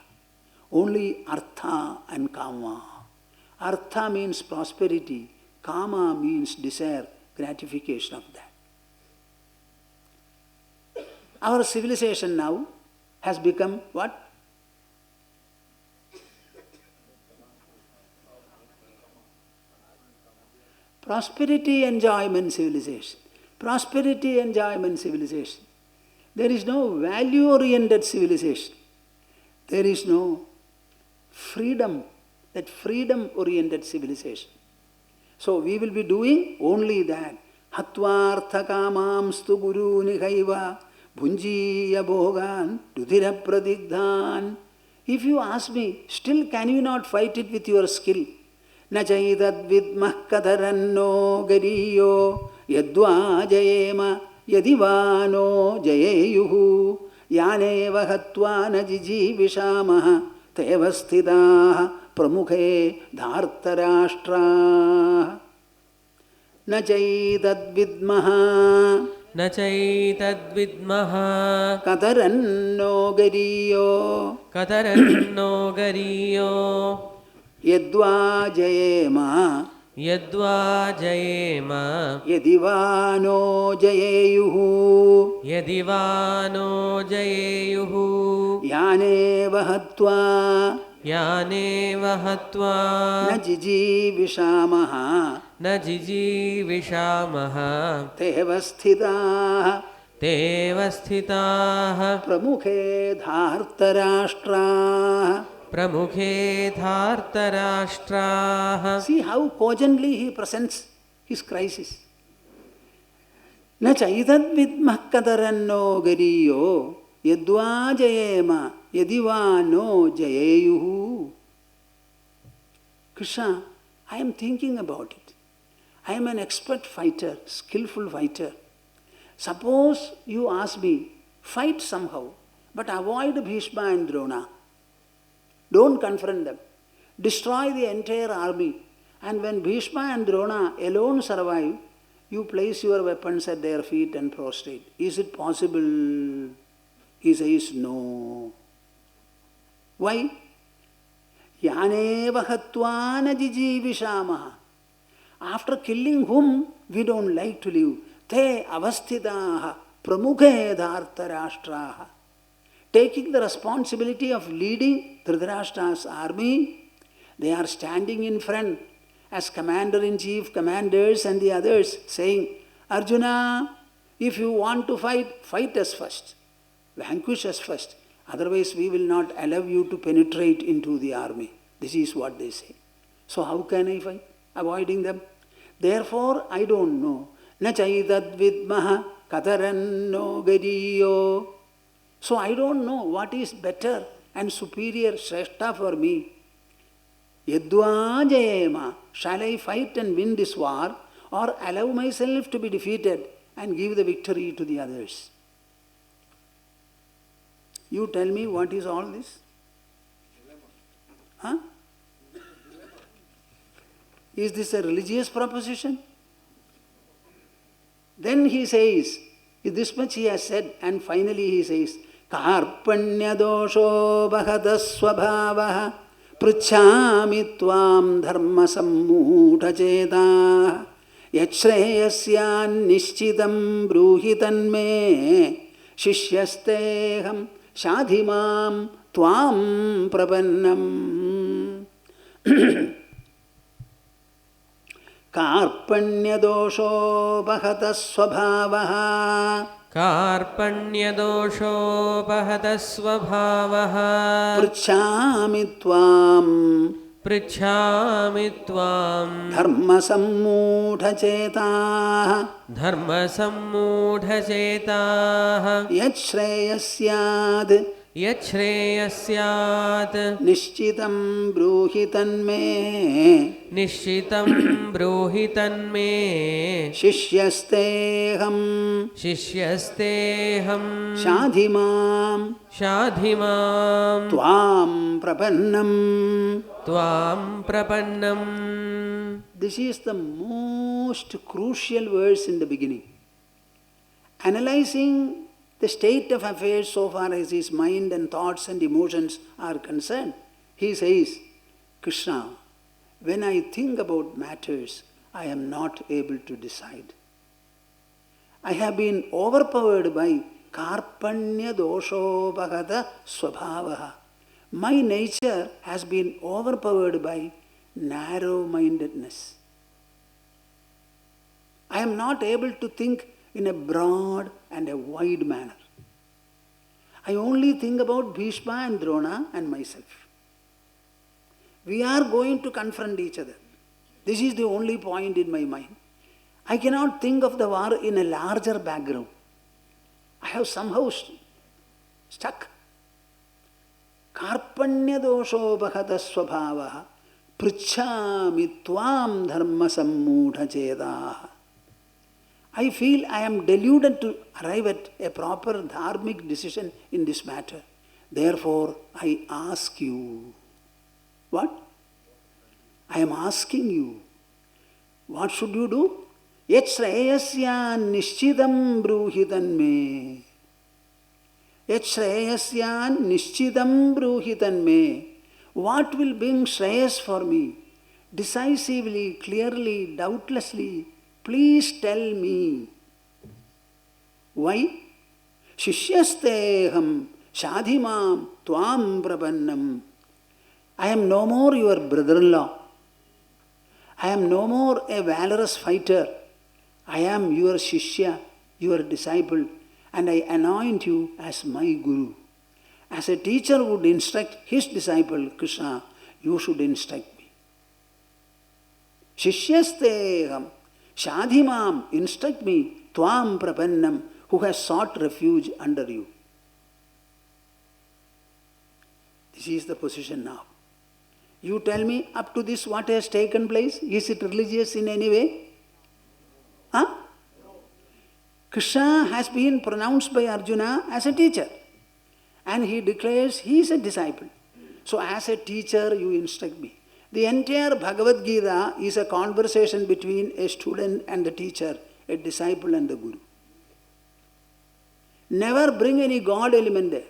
Only artha and kama. Artha means prosperity. Kama means desire, gratification of that. Our civilization now has become what? Prosperity, enjoyment, civilization. Prosperity, enjoyment, civilization. There is no value-oriented civilization. There is no freedom, that freedom-oriented civilization. So we will be doing only that. Hatvarthakamamstu guru nihaiva bhunjiya bhogan rudhira pradigdhan. If you ask me, still can you not fight it with your skill? Na chaitad vidmah kataranno gariyo yadva jayema yadivano jayeyuhu yaneva hatva na jijivishamaha tevasthidaha pramukhe dhartarashtra. Na chaitad vidmaha kataranno gariyo yadva jayema yadivano jayeyuhu yaneva hatva na jijivishamaha tevasthidaha pramukhe dhartarashtra. See how cogently he presents his crisis. Na chaitad vidmah kataranno gariyo yadva jayema yadiva no jayeyuhu. Krishna, I am thinking about it. I am an expert fighter, skillful fighter. Suppose you ask me, fight somehow, but avoid Bhishma and Drona. Don't confront them. Destroy the entire army. And when Bhishma and Drona alone survive, you place your weapons at their feet and prostrate. Is it possible? He says, no. Why? Yaneva hatvana jijivishamaha. After killing whom we don't like to live. Te avasthidaha pramukhe dhartarashtraha. Taking the responsibility of leading Dhritarashtra's army, they are standing in front as commander-in-chief, commanders and the others, saying, Arjuna, if you want to fight, fight us first. Vanquish us first. Otherwise we will not allow you to penetrate into the army. This is what they say. So how can I fight? Avoiding them. Therefore, I don't know. Na chaitad vidmaha kataran no gadiyo. So I don't know what is better and superior, Shrestha for me. Yadva jayema. Shall I fight and win this war, or allow myself to be defeated and give the victory to the others? You tell me, what is all this? Huh? Is this a religious proposition? Then he says, this much he has said, and finally he says, Karpanya dosho bhadas swabhavaha pruchhami tvam dharma sammudha cheta yachreyasyan nishchitam bruhitan me shishyasteham shadhimam tvam prapannam. Karpanyadosho bhatas swabhavaha. Karpanyadosho bhatas swabhavaha. Pruchhami tvam. Pruchhami tvam. Dharma sammudha chetaha. Dharma sammudha chetaha. Yachreyasyaad. Yachreyasyaat. Nishchitam bruhitan me. Nishchitam bruhitan me. Shishyasteham. Shishyasteham. Shadhimam. Shadhimam. Tvam prapannam. Tvam prapannam. This is the most crucial verse in the beginning. Analyzing the state of affairs so far as his mind and thoughts and emotions are concerned, he says, Krishna, when I think about matters, I am not able to decide. I have been overpowered by karpanya dosho bhagata swabhavaha. My nature has been overpowered by narrow-mindedness. I am not able to think in a broad and a wide manner. I only think about Bhishma and Drona and myself. We are going to confront each other. This is the only point in my mind. I cannot think of the war in a larger background. I have somehow stuck. Karpanya dosho bhagata swabhavaha pruchhami tvam dharma sammudha chetaha. I feel I am deluded to arrive at a proper dharmic decision in this matter. Therefore, I ask you. What? I am asking you. What should you do? Yet Shreyasyan nishchidam bruhitan me. Yet Shreyasyan nishchidam bruhitan me. What will bring Shreyas for me? Decisively, clearly, doubtlessly, please tell me. Why? Shishyasteham shadhimam tvam prapannam. I am no more your brother-in-law. I am no more a valorous fighter. I am your shishya, your disciple, and I anoint you as my guru. As a teacher would instruct his disciple, Krishna, you should instruct me. Shishyasteham shadhimam, instruct me, tvam prapannam, who has sought refuge under you. This is the position now. You tell me, up to this what has taken place? Is it religious in any way? Huh? Krishna has been pronounced by Arjuna as a teacher. And he declares he is a disciple. So as a teacher, you instruct me. The entire Bhagavad Gita is a conversation between a student and the teacher, a disciple and the guru. Never bring any God element there.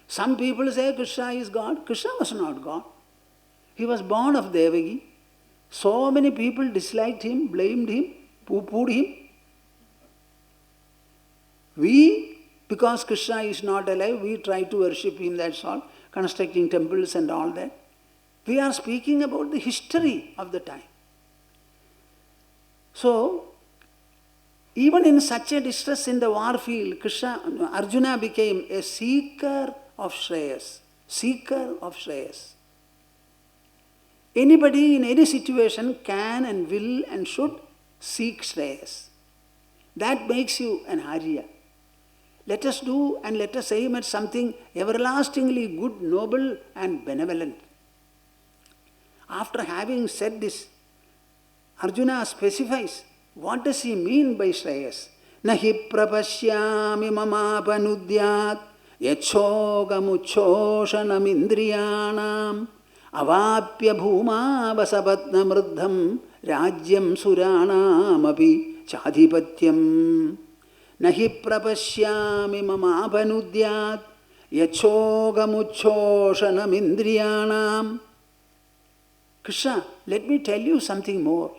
Some people say Krishna is God. Krishna was not God. He was born of Devaki. So many people disliked him, blamed him, pooh-poohed him. We, because Krishna is not alive, we try to worship him, that's all, constructing temples and all that. We are speaking about the history of the time. So, even in such a distress in the war field, Arjuna became a seeker of Shreyas. Seeker of Shreyas. Anybody in any situation can and will and should seek Shreyas. That makes you an Arya. Let us do and let us aim at something everlastingly good, noble and benevolent. After having said this, Arjuna specifies, what does he mean by Shreyas? Nahi prapashyami mamapanudyat yachhogamuchoshanam indriyanam avapya bhuma vasapatna mruddham rajyam suranam api chadhipatyam. Nahi prapashyami mamapanudyat yachhogamuchoshanam indriyanam. Krishna, let me tell you something more.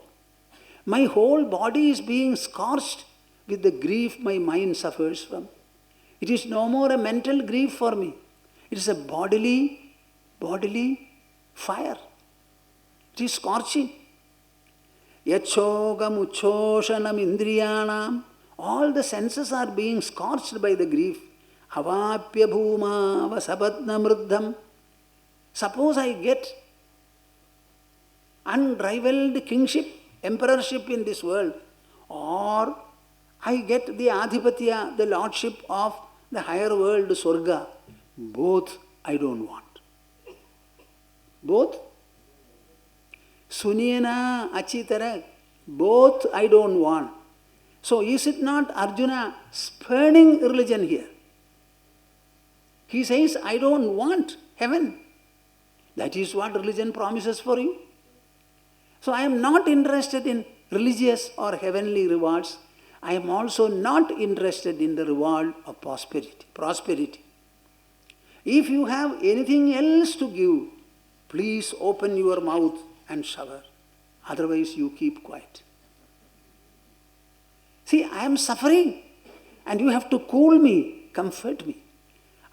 My whole body is being scorched with the grief my mind suffers from. It is no more a mental grief for me. It is a bodily fire. It is scorching. Yachogam uchoshanam indriyanam. All the senses are being scorched by the grief. Avapya bhuma vasapatna mruddham. Suppose I get unrivaled kingship, emperorship in this world, or I get the adhipatya, the lordship of the higher world, Swarga. Both I don't want. Both? Sunyana achitara. Both I don't want. So is it not Arjuna spurning religion here? He says, I don't want heaven. That is what religion promises for you. So I am not interested in religious or heavenly rewards. I am also not interested in the reward of prosperity. If you have anything else to give, please open your mouth and shower. Otherwise you keep quiet. See, I am suffering and you have to cool me, comfort me.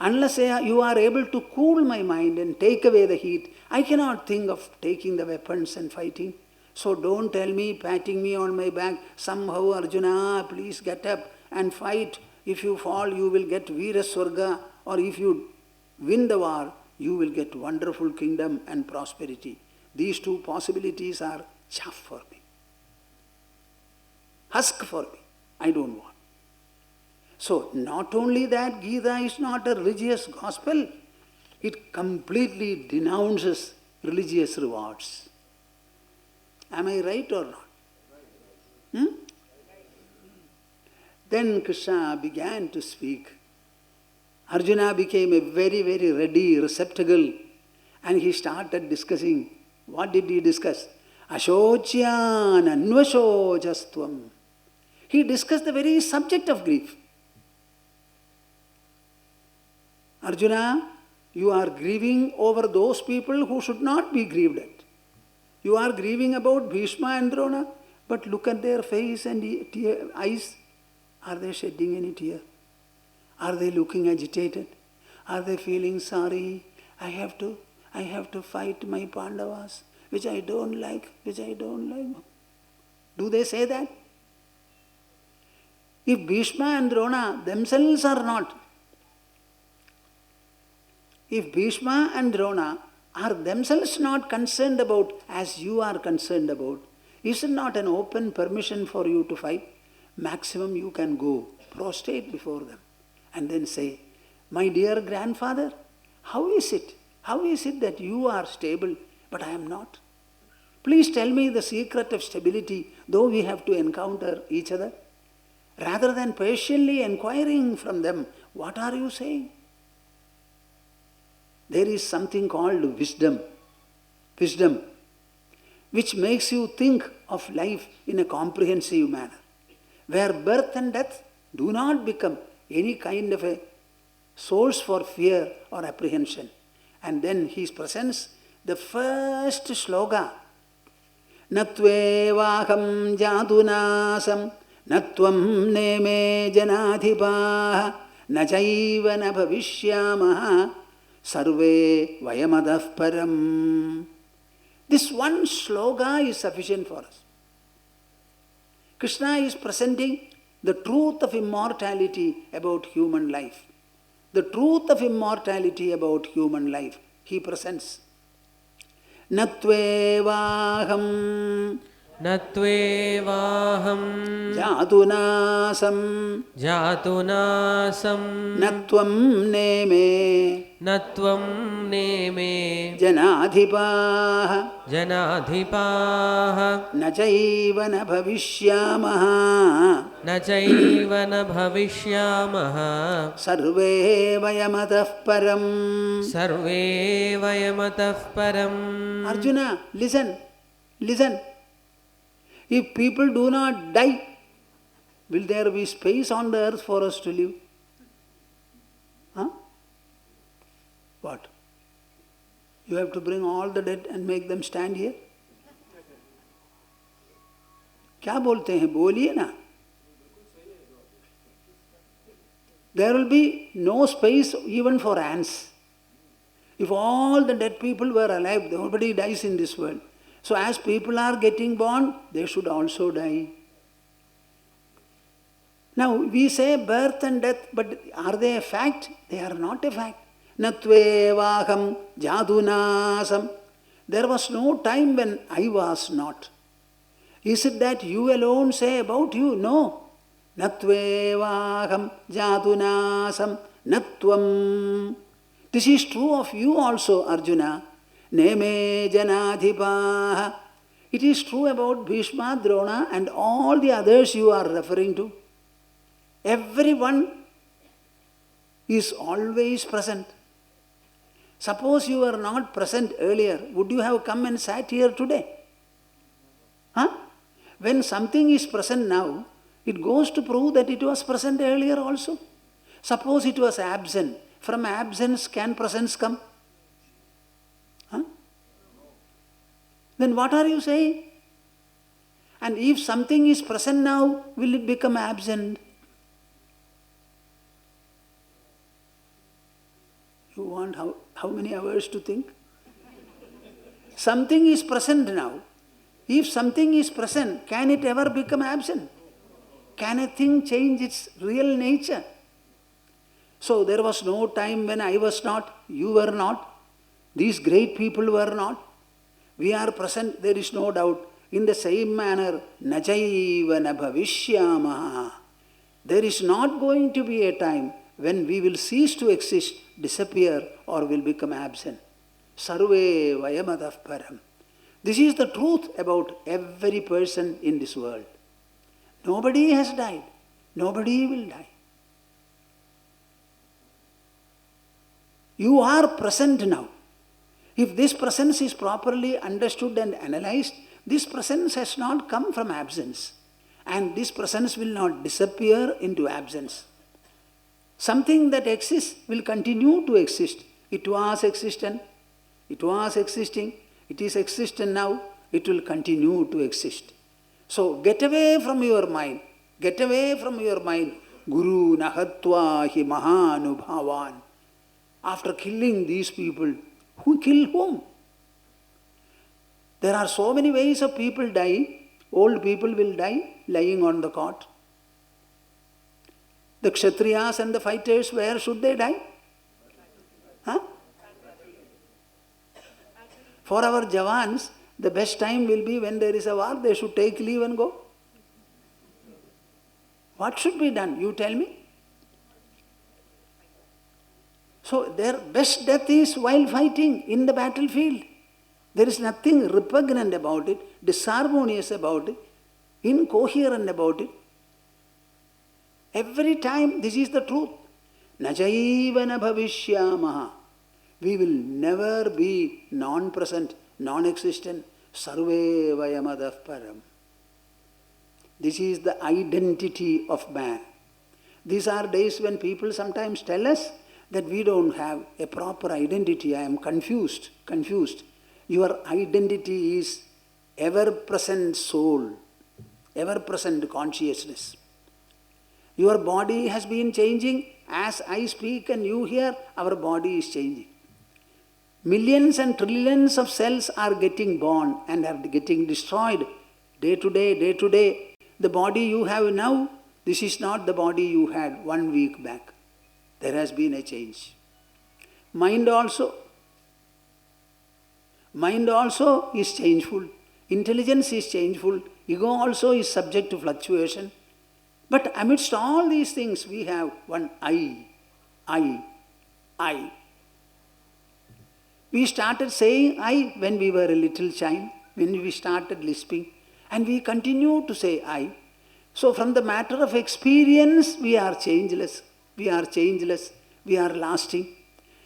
Unless you are able to cool my mind and take away the heat, I cannot think of taking the weapons and fighting. So don't tell me, patting me on my back, somehow Arjuna, please get up and fight. If you fall, you will get Veera Swarga, or if you win the war, you will get wonderful kingdom and prosperity. These two possibilities are chaff for me. Husk for me. I don't want. So not only that, Gita is not a religious gospel, it completely denounces religious rewards. Am I right or not? Then Krishna began to speak. Arjuna became a very, very ready receptacle and he started discussing. What did he discuss? Ashocyan anvashojastvam. He discussed the very subject of grief. Arjuna, you are grieving over those people who should not be grieved at. You are grieving about Bhishma and Drona, but look at their face and eyes. Are they shedding any tear? Are they looking agitated? Are they feeling sorry? I have to fight my Pandavas, which I don't like. Do they say that? If Bhishma and Drona themselves are not, if Bhishma and Drona are themselves not concerned about as you are concerned about, is it not an open permission for you to fight? Maximum you can go, prostrate before them, and then say, my dear grandfather, How is it? How is it that you are stable, but I am not? Please tell me the secret of stability, though we have to encounter each other. Rather than patiently inquiring from them, what are you saying? There is something called wisdom. Wisdom, which makes you think of life in a comprehensive manner, where birth and death do not become any kind of a source for fear or apprehension. And then he presents the first sloka. Natvevaham jadunasam natvam neme janadhipaha nachaiva na bhavishyamaha sarve vayamadah param. This one sloka is sufficient for us. Krishna is presenting the truth of immortality about human life. The truth of immortality about human life he presents. Natvevaham Natvevaham jadunasam Jatunasam natvam neme Natvam neme janadhipaha Janadhipaha nachaiva na bhavishyamaha Nachaiva na bhavishyamaha sarve vayamadah param. Sarve vayamatah param. Arjuna, listen, listen. If people do not die, will there be space on the earth for us to live? Huh? What? You have to bring all the dead and make them stand here? क्या बोलते हैं? बोलिए ना. There will be no space even for ants. If all the dead people were alive, nobody dies in this world. So as people are getting born, they should also die. Now we say birth and death, but are they a fact? They are not a fact. Natvevaham jadunasam. There was no time when I was not. Is it that you alone say about you? No. Natvevaham jadunasam natvam. This is true of you also, Arjuna. Neme janadhipaha. It is true about Bhishma, Drona and all the others you are referring to. Everyone is always present. Suppose you were not present earlier, would you have come and sat here today? Huh? When something is present now, it goes to prove that it was present earlier also. Suppose it was absent. From absence can presence come? Huh? Then what are you saying? And if something is present now, will it become absent? You want how many hours to think? Something is present now. If something is present, can it ever become absent? Can a thing change its real nature? So there was no time when I was not, you were not, these great people were not. We are present, there is no doubt. In the same manner, nachaiva na bhavishyamaha. There is not going to be a time when we will cease to exist, disappear, or will become absent. Sarve vayamadah param. This is the truth about every person in this world. Nobody has died. Nobody will die. You are present now. If this presence is properly understood and analyzed, this presence has not come from absence. And this presence will not disappear into absence. Something that exists will continue to exist. It was existent. It was existing. It is existent now. It will continue to exist. So get away from your mind. Get away from your mind. Guru nahatva hi mahanubhavan. After killing these people, who killed whom? There are so many ways of people dying. Old people will die lying on the cot. The Kshatriyas and the fighters, where should they die? Huh? For our Jawans, the best time will be when there is a war, they should take leave and go. What should be done? You tell me. So their best death is while fighting in the battlefield. There is nothing repugnant about it, disharmonious about it, incoherent about it. Every time this is the truth. Nachaiva na bhavishyamaha. We will never be non-present, non-existent. Sarve vayamadav param. This is the identity of man. These are days when people sometimes tell us that we don't have a proper identity. I am confused. Your identity is ever-present soul, ever-present consciousness. Your body has been changing. As I speak and you hear, our body is changing. Millions and trillions of cells are getting born and are getting destroyed day to day, day to day. The body you have now, this is not the body you had 1 week back. There has been a change. Mind also is changeful. Intelligence is changeful. Ego also is subject to fluctuation. But amidst all these things, we have one I. We started saying I when we were a little child, when we started lisping, and we continue to say I. So from the matter of experience, we are changeless, we are lasting.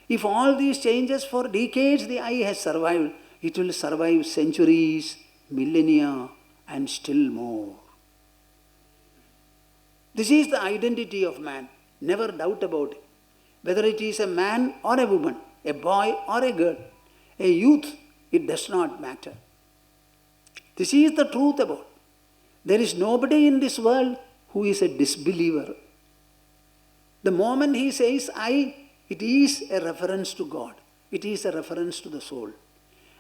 If all these changes for decades the I has survived, it will survive centuries, millennia, and still more. This is the identity of man, never doubt about it. Whether it is a man or a woman, a boy or a girl, a youth, it does not matter. This is the truth about it. There is nobody in this world who is a disbeliever. The moment he says I, it is a reference to God. It is a reference to the soul.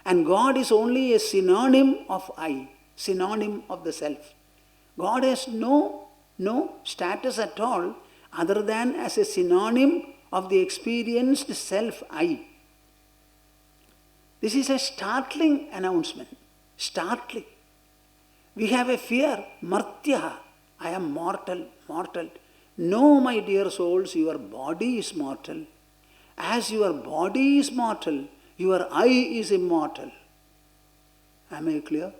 And God is only a synonym of I, synonym of the self. God has no status at all other than as a synonym of the experienced self I. This is a startling announcement. Startling. We have a fear, martyaha. I am mortal. No, my dear souls, your body is mortal. As your body is mortal, your I is immortal. Am I clear?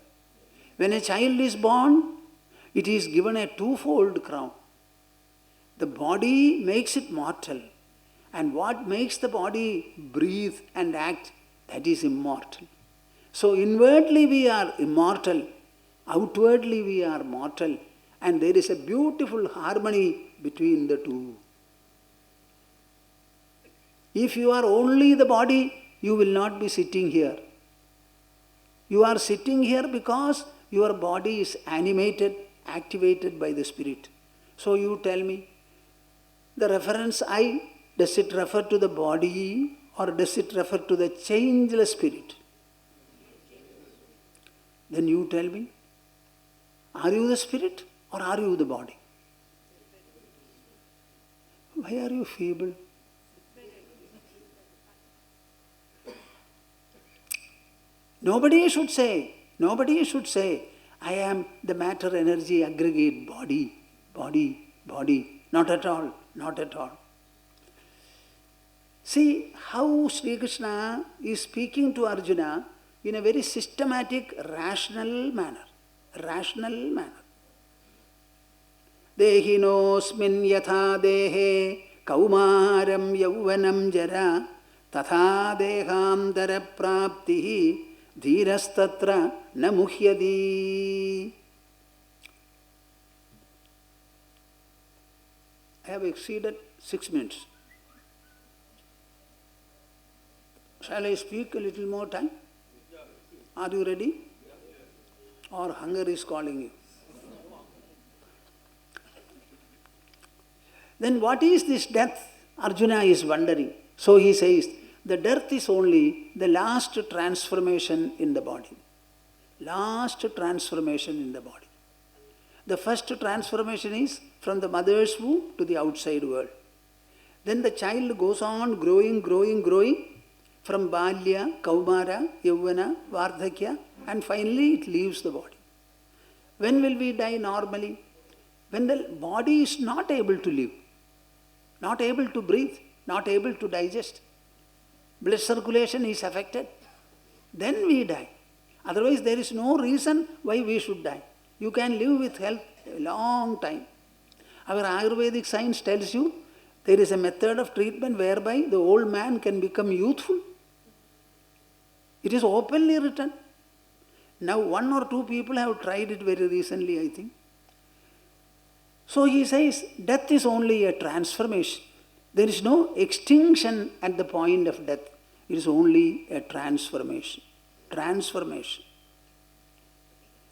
When a child is born, it is given a twofold crown. The body makes it mortal. And what makes the body breathe and act, that is immortal. So inwardly we are immortal. Outwardly we are mortal. And there is a beautiful harmony between the two. If you are only the body, you will not be sitting here. You are sitting here because your body is animated, activated by the spirit. So you tell me, the reference I, does it refer to the body or does it refer to the changeless spirit? Then you tell me, are you the spirit or are you the body? Why are you feeble? Nobody should say, I am the matter, energy, aggregate, body. Not at all. See how Sri Krishna is speaking to Arjuna in a very systematic, rational manner. Dehinosmin yatha dehe kaumaram yauvanam jara tatha dehantara praptihi dhirastatra na muhyadi. I have exceeded 6 minutes. Shall I speak a little more time? Are you ready? Or hunger is calling you? Then what is this death? Arjuna is wondering. So he says, the death is only the last transformation in the body. Last transformation in the body. The first transformation is from the mother's womb to the outside world. Then the child goes on growing from Balya, Kaumara, Yavana, Vardhakya, and finally it leaves the body. When will we die normally? When the body is not able to live, not able to breathe. not able to digest. Blood circulation is affected. Then we die. Otherwise, there is no reason why we should die. You can live with health a long time. Our Ayurvedic science tells you there is a method of treatment whereby the old man can become youthful. It is openly written. Now 1 or 2 people have tried it very recently, I think. So he says, death is only a transformation. There is no extinction at the point of death. It is only a transformation. Transformation.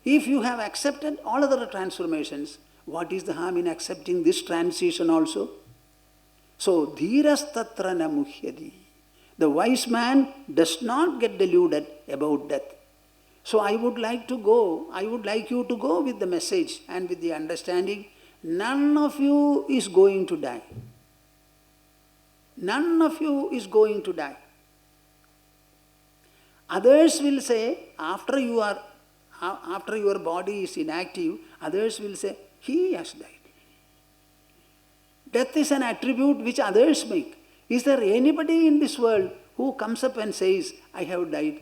If you have accepted all other transformations, what is the harm in accepting this transition also? So, dhiras tatra na muhyati. The wise man does not get deluded about death. So I would like you to go with the message and with the understanding, none of you is going to die. None of you is going to die. Others will say, after your body is inactive, others will say, he has died. Death is an attribute which others make. Is there anybody in this world who comes up and says, I have died?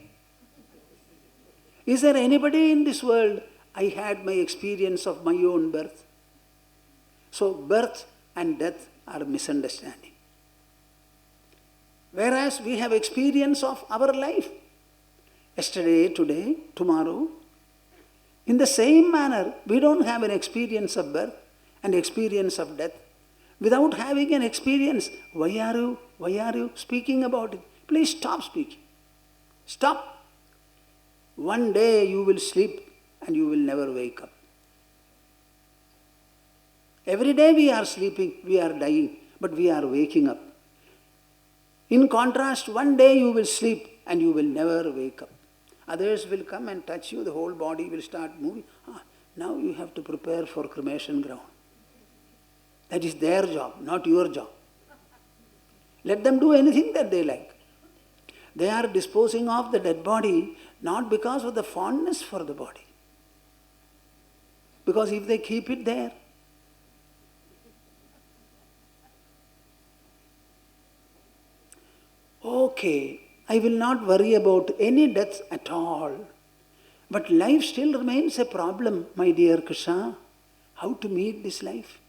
Is there anybody in this world, I had my experience of my own birth? So birth and death are misunderstanding. Whereas we have experience of our life. Yesterday, today, tomorrow. In the same manner, we don't have an experience of birth and experience of death. Without having an experience, why are you speaking about it? Please stop speaking. Stop. One day you will sleep and you will never wake up. Every day we are sleeping, we are dying, but we are waking up. In contrast, one day you will sleep and you will never wake up. Others will come and touch you, the whole body will start moving. Now you have to prepare for cremation ground. That is their job, not your job. Let them do anything that they like. They are disposing of the dead body not because of the fondness for the body. Because if they keep it there, okay, I will not worry about any deaths at all. But life still remains a problem, my dear Krishna. How to meet this life?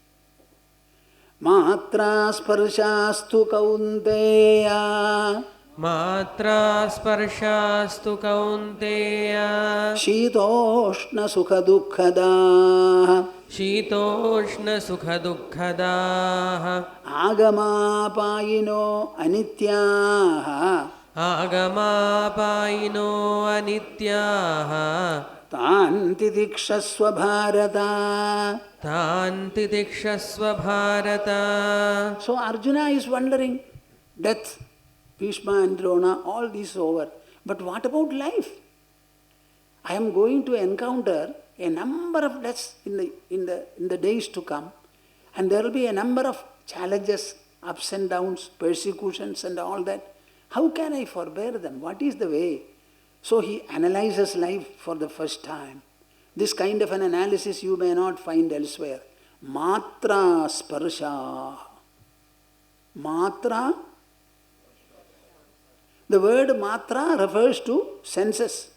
Matra sparshastu kaunteya. Matra sparshastu kaunteya. Shitoshna sukha dukkhada. Shitoshna sukha dukkhada. Agamapayino anityaha. Agamapayino anityaha. Tanti dikshasva bharata. Tanti dikshasva bharata. So Arjuna is wondering, death, Bhishma and Drona, all this is over. But what about life? I am going to encounter a number of deaths in the days to come, and there will be a number of challenges, ups and downs, persecutions and all that. How can I forbear them? What is the way? So he analyzes life for the first time. This kind of an analysis you may not find elsewhere. Matra sparsha. Matra. The word matra refers to senses,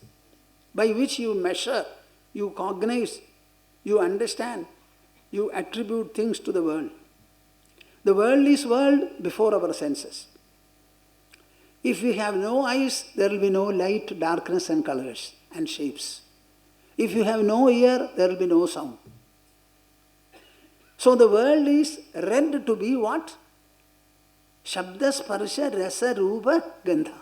by which you measure, you cognize, you understand, you attribute things to the world. The world is world before our senses. If we have no eyes, there will be no light, darkness and colors and shapes. If you have no ear, there will be no sound. So the world is read to be what? Shabda, sparsha, rasa, rupa, gandha.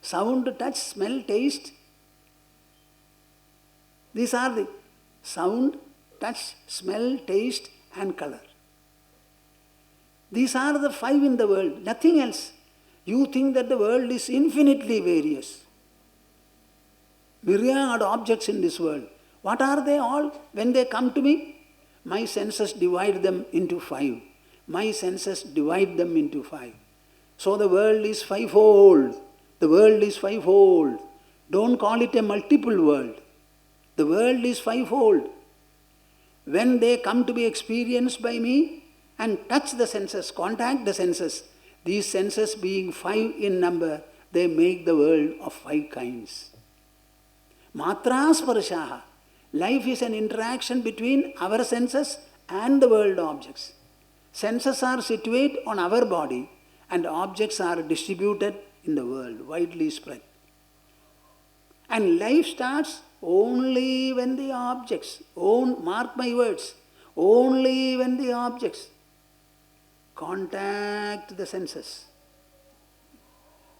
Sound, touch, smell, taste. These are the sound, touch, smell, taste and color. These are the 5 in the world, nothing else. You think that the world is infinitely various. Myriad objects in this world. What are they all? When they come to me, my senses divide them into 5. My senses divide them into 5. So the world is 5-fold. The world is 5-fold. Don't call it a multiple world. The world is 5-fold. When they come to be experienced by me, and touch the senses, contact the senses. These senses being 5 in number, they make the world of 5 kinds. Matra sparshaha. Life is an interaction between our senses and the world objects. Senses are situated on our body and objects are distributed in the world, widely spread. And life starts only when the objects, mark my words, only when the objects contact the senses.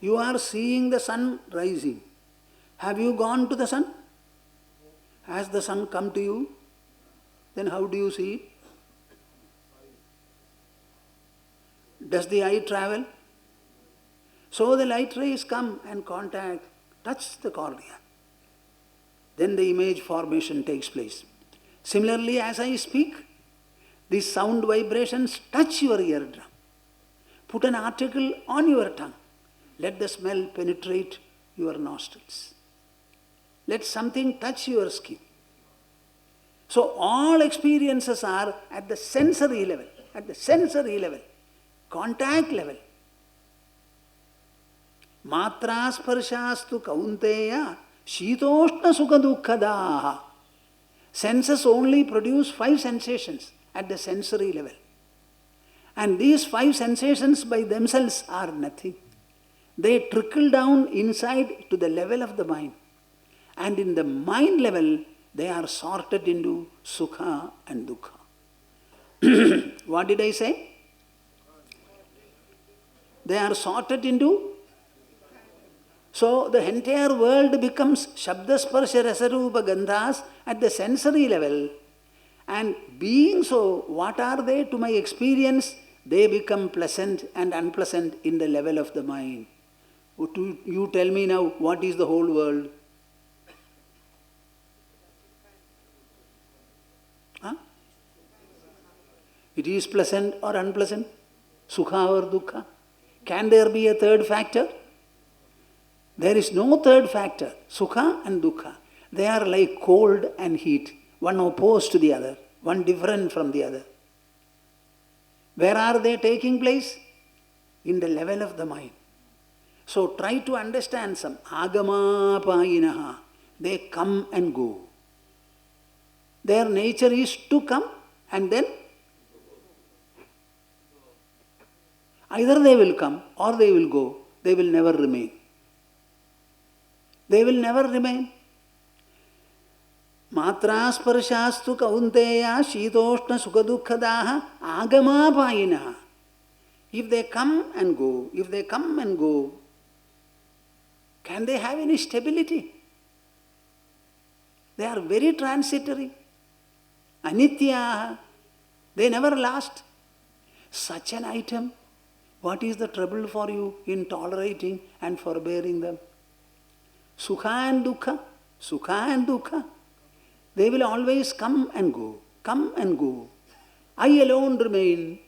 You are seeing the sun rising. Have you gone to the sun? Has the sun come to you? Then how do you see it? Does the eye travel? So the light rays come and contact, touch the cornea. Then the image formation takes place. Similarly, as I speak, these sound vibrations touch your eardrum. Put an article on your tongue. Let the smell penetrate your nostrils. Let something touch your skin. So all experiences are at the sensory level, contact level. Matra sparshastu kaunteya shitoshna sukha dukkhadaha. Senses only produce 5 sensations at the sensory level. And these 5 sensations by themselves are nothing. They trickle down inside to the level of the mind. And in the mind level, they are sorted into sukha and dukkha. What did I say? They are sorted into. So the entire world becomes Shabda Sparsha Rasa Rupa Gandhas at the sensory level. And being so, what are they to my experience? They become pleasant and unpleasant in the level of the mind. You tell me now, what is the whole world? Huh? It is pleasant or unpleasant? Sukha or dukkha? Can there be a third factor? There is no third factor. Sukha and dukkha. They are like cold and heat. One opposed to the other. One different from the other. Where are they taking place? In the level of the mind. So try to understand some agama payinaha. They come and go. Their nature is to come and then either they will come or they will go. They will never remain. They will never remain. Matra sparshastu kaunteya shitoshna sukha dukkhadaha agama payinaha. If they come and go, can they have any stability? They are very transitory. Anityaha. They never last. Such an item, what is the trouble for you in tolerating and forbearing them? Sukha and dukkha. They will always come and go. I alone remain.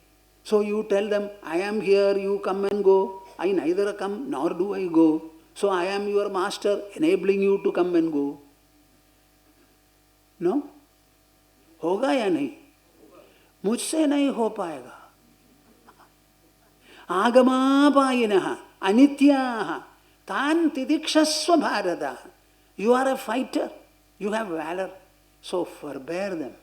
So you tell them, I am here, you come and go. I neither come nor do I go. So I am your master, enabling you to come and go. No? होगा या नहीं? मुझसे नहीं हो पाएगा. आगमापायिनः अनित्याः तान् तितिक्षस्व Bharat. You are a fighter. You have valor. So forbear them.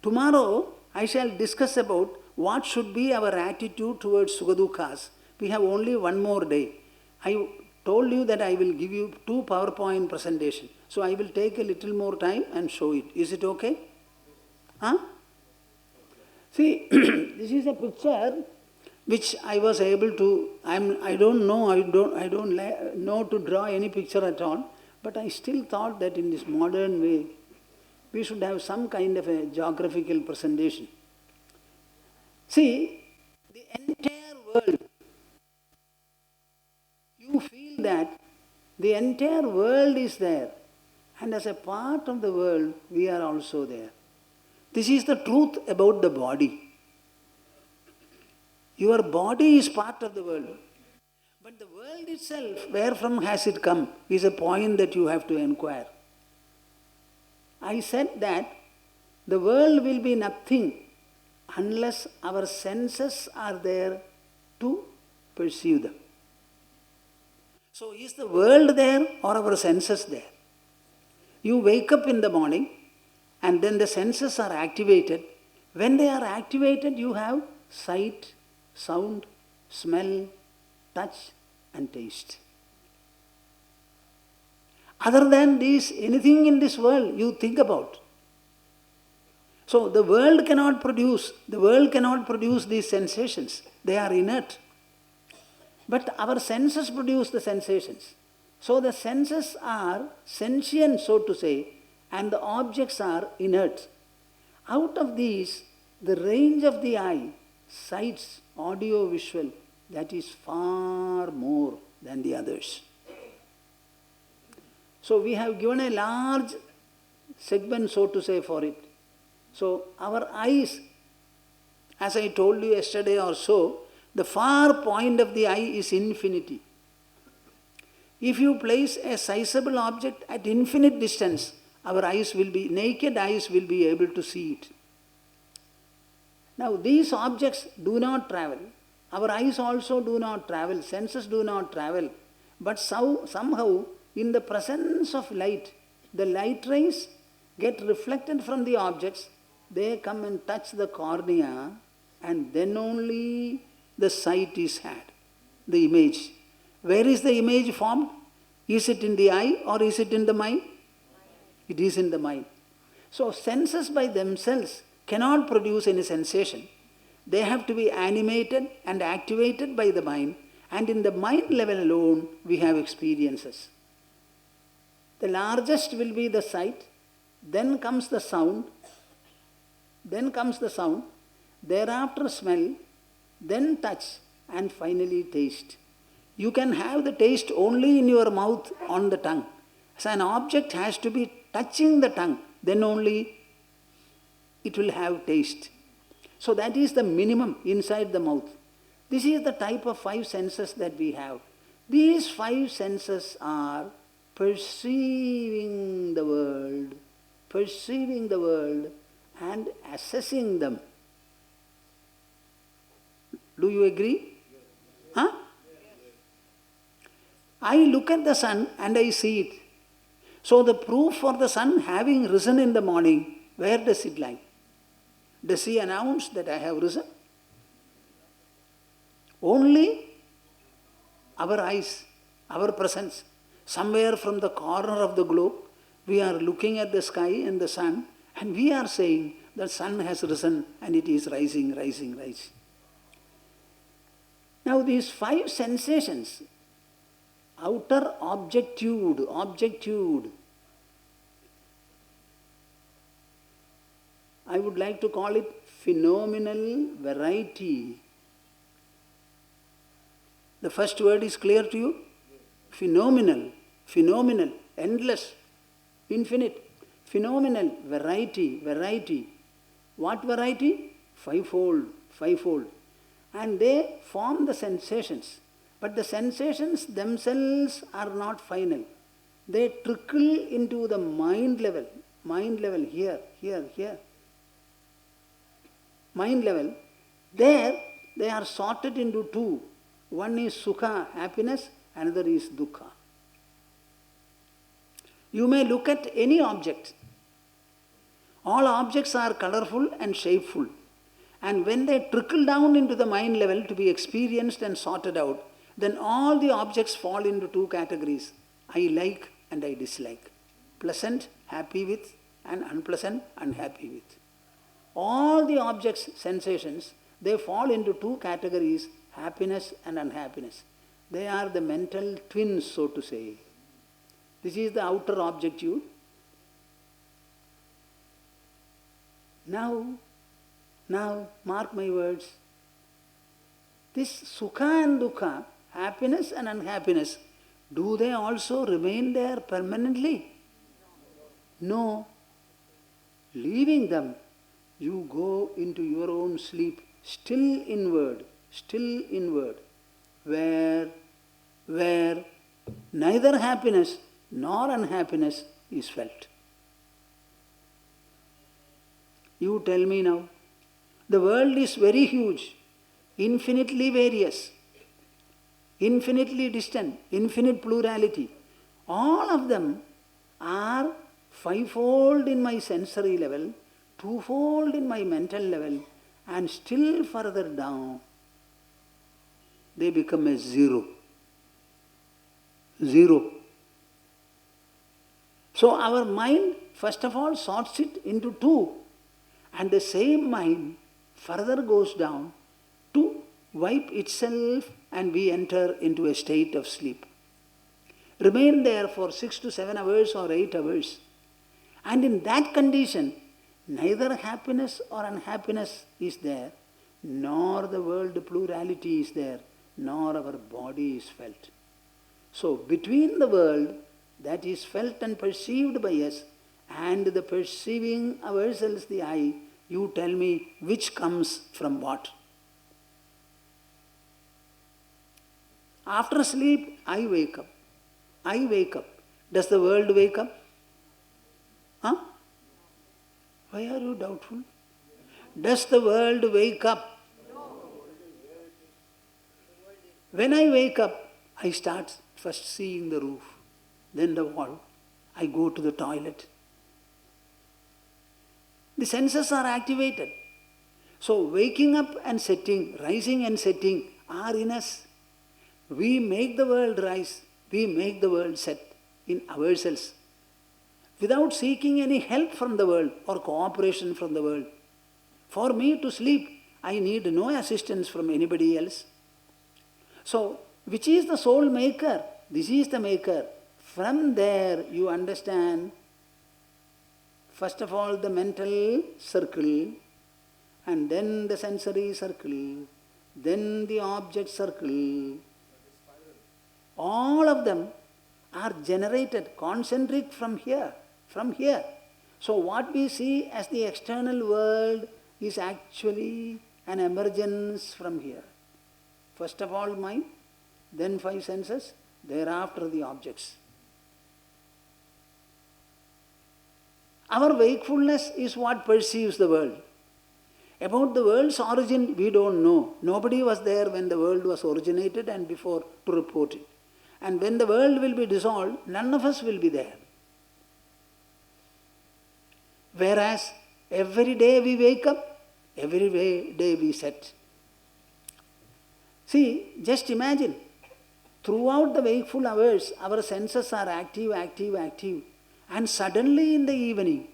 Tomorrow I shall discuss about what should be our attitude towards Sukhadukhas. We have only one more day. I told you that I will give you 2 PowerPoint presentations. So I will take a little more time and show it. Is it okay? Huh? See, this is a picture which I was able to, I don't know to draw any picture at all, but I still thought that in this modern way, we should have some kind of a geographical presentation. See, the entire world, you feel that the entire world is there, and as a part of the world, we are also there. This is the truth about the body. Your body is part of the world. But the world itself, where from has it come, is a point that you have to inquire. I said that The world will be nothing unless our senses are there to perceive them. So is the world there or our senses there? You wake up in the morning and then the senses are activated. When they are activated, you have sight, sound, smell, touch and taste. Other than this, anything in this world you think about. So the world cannot produce these sensations. They are inert. But our senses produce the sensations. So the senses are sentient, so to say, and the objects are inert. Out of these, the range of the eye, sights, audio, visual, that is far more than the others. So we have given a large segment, so to say, for it. So our eyes, as I told you yesterday or so, the far point of the eye is infinity. If you place a sizable object at infinite distance, our eyes will be, naked eyes will be able to see it. Now these objects do not travel. Our eyes also do not travel, senses do not travel. But somehow, in the presence of light, the light rays get reflected from the objects, they come and touch the cornea, and then only the sight is had, the image. Where is the image formed? Is it in the eye or is it in the mind? It is in the mind. So senses by themselves cannot produce any sensation. They have to be animated and activated by the mind, and in the mind level alone we have experiences. The largest will be the sight, then comes the sound, thereafter smell, then touch, and finally taste. You can have the taste only in your mouth, on the tongue. So an object has to be touching the tongue, then only it will have taste. So that is the minimum inside the mouth. This is the type of 5 senses that we have. These 5 senses are perceiving the world and assessing them. Do you agree? Huh? I look at the sun and I see it. So the proof for the sun having risen in the morning, where does it lie? Does he announce that I have risen? Only our eyes, our presence. Somewhere from the corner of the globe, we are looking at the sky and the sun, and we are saying the sun has risen and it is rising. Now these 5 sensations, outer objectude, I would like to call it phenomenal variety. The first word is clear to you? Phenomenal, endless, infinite. Phenomenal, variety. What variety? Fivefold. And they form the sensations. But the sensations themselves are not final. They trickle into the mind level, here. Mind level, there they are sorted into 2. One is sukha, happiness, another is dukkha. You may look at any object. All objects are colorful and shapeful. And when they trickle down into the mind level to be experienced and sorted out, then all the objects fall into 2 categories. I like and I dislike. Pleasant, happy with, and unpleasant, unhappy with. All the objects, sensations, they fall into 2 categories, happiness and unhappiness. They are the mental twins, so to say. This is the outer objective. Now, mark my words. This sukha and dukkha, happiness and unhappiness, do they also remain there permanently? No. Leaving them, you go into your own sleep, still inward, where neither happiness nor unhappiness is felt. You tell me now. The world is very huge, infinitely various, infinitely distant, infinite plurality. All of them are fivefold in my sensory level, twofold in my mental level, and still further down, they become a zero. Zero. So our mind, first of all, sorts it into two, and the same mind further goes down to wipe itself, and we enter into a state of sleep. Remain there for 6 to 7 hours or 8 hours. And in that condition, neither happiness or unhappiness is there, nor the world plurality is there, nor our body is felt. So between the world that is felt and perceived by us and the perceiving ourselves, the I, you tell me which comes from what. After sleep, I wake up. I wake up. Does the world wake up? Huh? Why are you doubtful? Does the world wake up? When I wake up, I start first seeing the roof, then the wall. I go to the toilet. The senses are activated. So waking up and setting, rising and setting are in us. We make the world rise, we make the world set in ourselves without seeking any help from the world or cooperation from the world. For me to sleep, I need no assistance from anybody else. So, which is the soul maker? This is the maker. From there you understand, first of all, the mental circle, and then the sensory circle, then the object circle. All of them are generated, concentric from here, from here. So what we see as the external world is actually an emergence from here. First of all mind, then 5 senses, thereafter the objects. Our wakefulness is what perceives the world. About the world's origin, we don't know. Nobody was there when the world was originated and before to report it. And when the world will be dissolved, none of us will be there. Whereas every day we wake up, every day we set. See, just imagine, throughout the wakeful hours, our senses are active, active, active. And suddenly in the evening,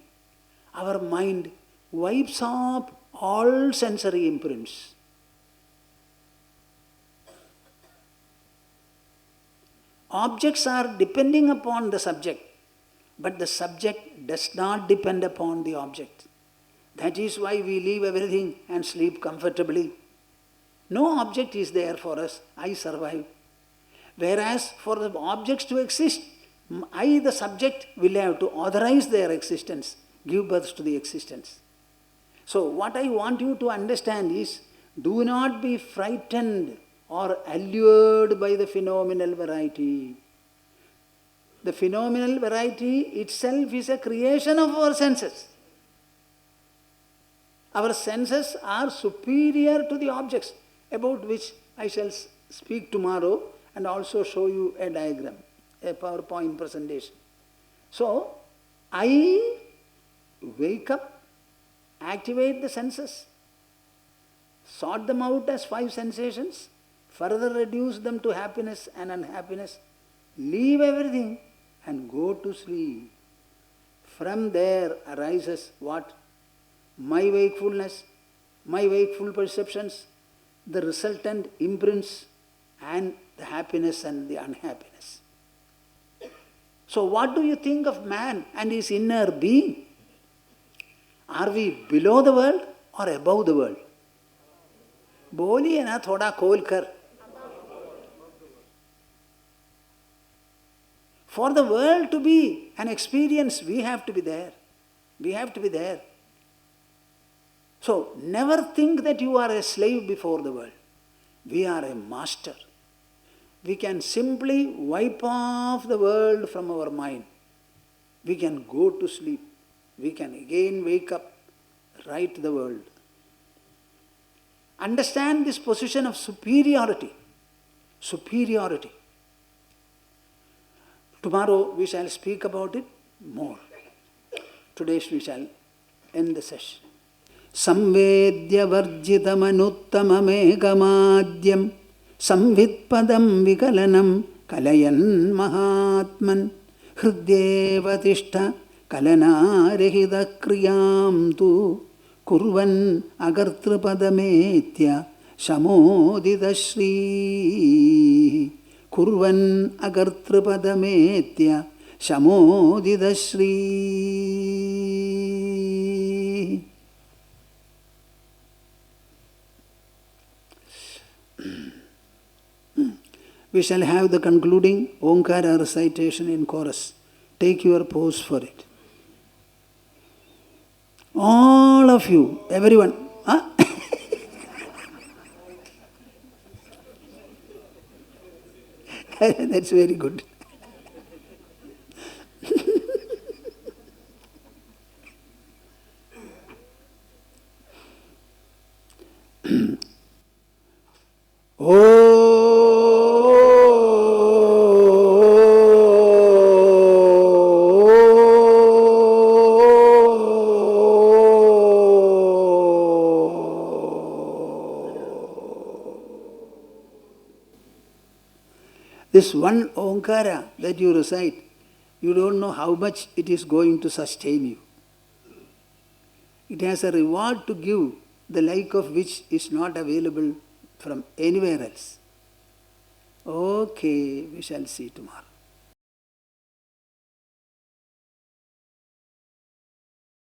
our mind wipes off all sensory imprints. Objects are depending upon the subject, but the subject does not depend upon the object. That is why we leave everything and sleep comfortably. No object is there for us. I survive. Whereas for the objects to exist, I, the subject, will have to authorize their existence, give birth to the existence. So what I want you to understand is, do not be frightened or allured by the phenomenal variety. The phenomenal variety itself is a creation of our senses. Our senses are superior to the objects, about which I shall speak tomorrow and also show you a diagram, a PowerPoint presentation. So, I wake up, activate the senses, sort them out as 5 sensations, further reduce them to happiness and unhappiness, leave everything and go to sleep. From there arises what? My wakefulness, my wakeful perceptions, the resultant imprints, and the happiness and the unhappiness. So what do you think of man and his inner being? Are we below the world or above the world? बोलिए ना थोड़ा खोल कर. For the world to be an experience, we have to be there. We have to be there. So never think that you are a slave before the world. We are a master. We can simply wipe off the world from our mind. We can go to sleep. We can again wake up, right the world. Understand this position of superiority. Superiority. Tomorrow we shall speak about it more. Today we shall end the session. Samvedya varjitamanuttamameghamadyam samvitpadam vikalanam kalayan mahatman hridyeva tishta kalanarehida kriyam tu kurvan agartrapadamethya shamodida shri kurvan agartrapadamethya shamodida shri. We shall have the concluding Omkara recitation in chorus. Take your pose for it. All of you, everyone. Huh? That's very good. This one Omkara that you recite, you don't know how much it is going to sustain you. It has a reward to give, the like of which is not available from anywhere else. Okay, we shall see tomorrow.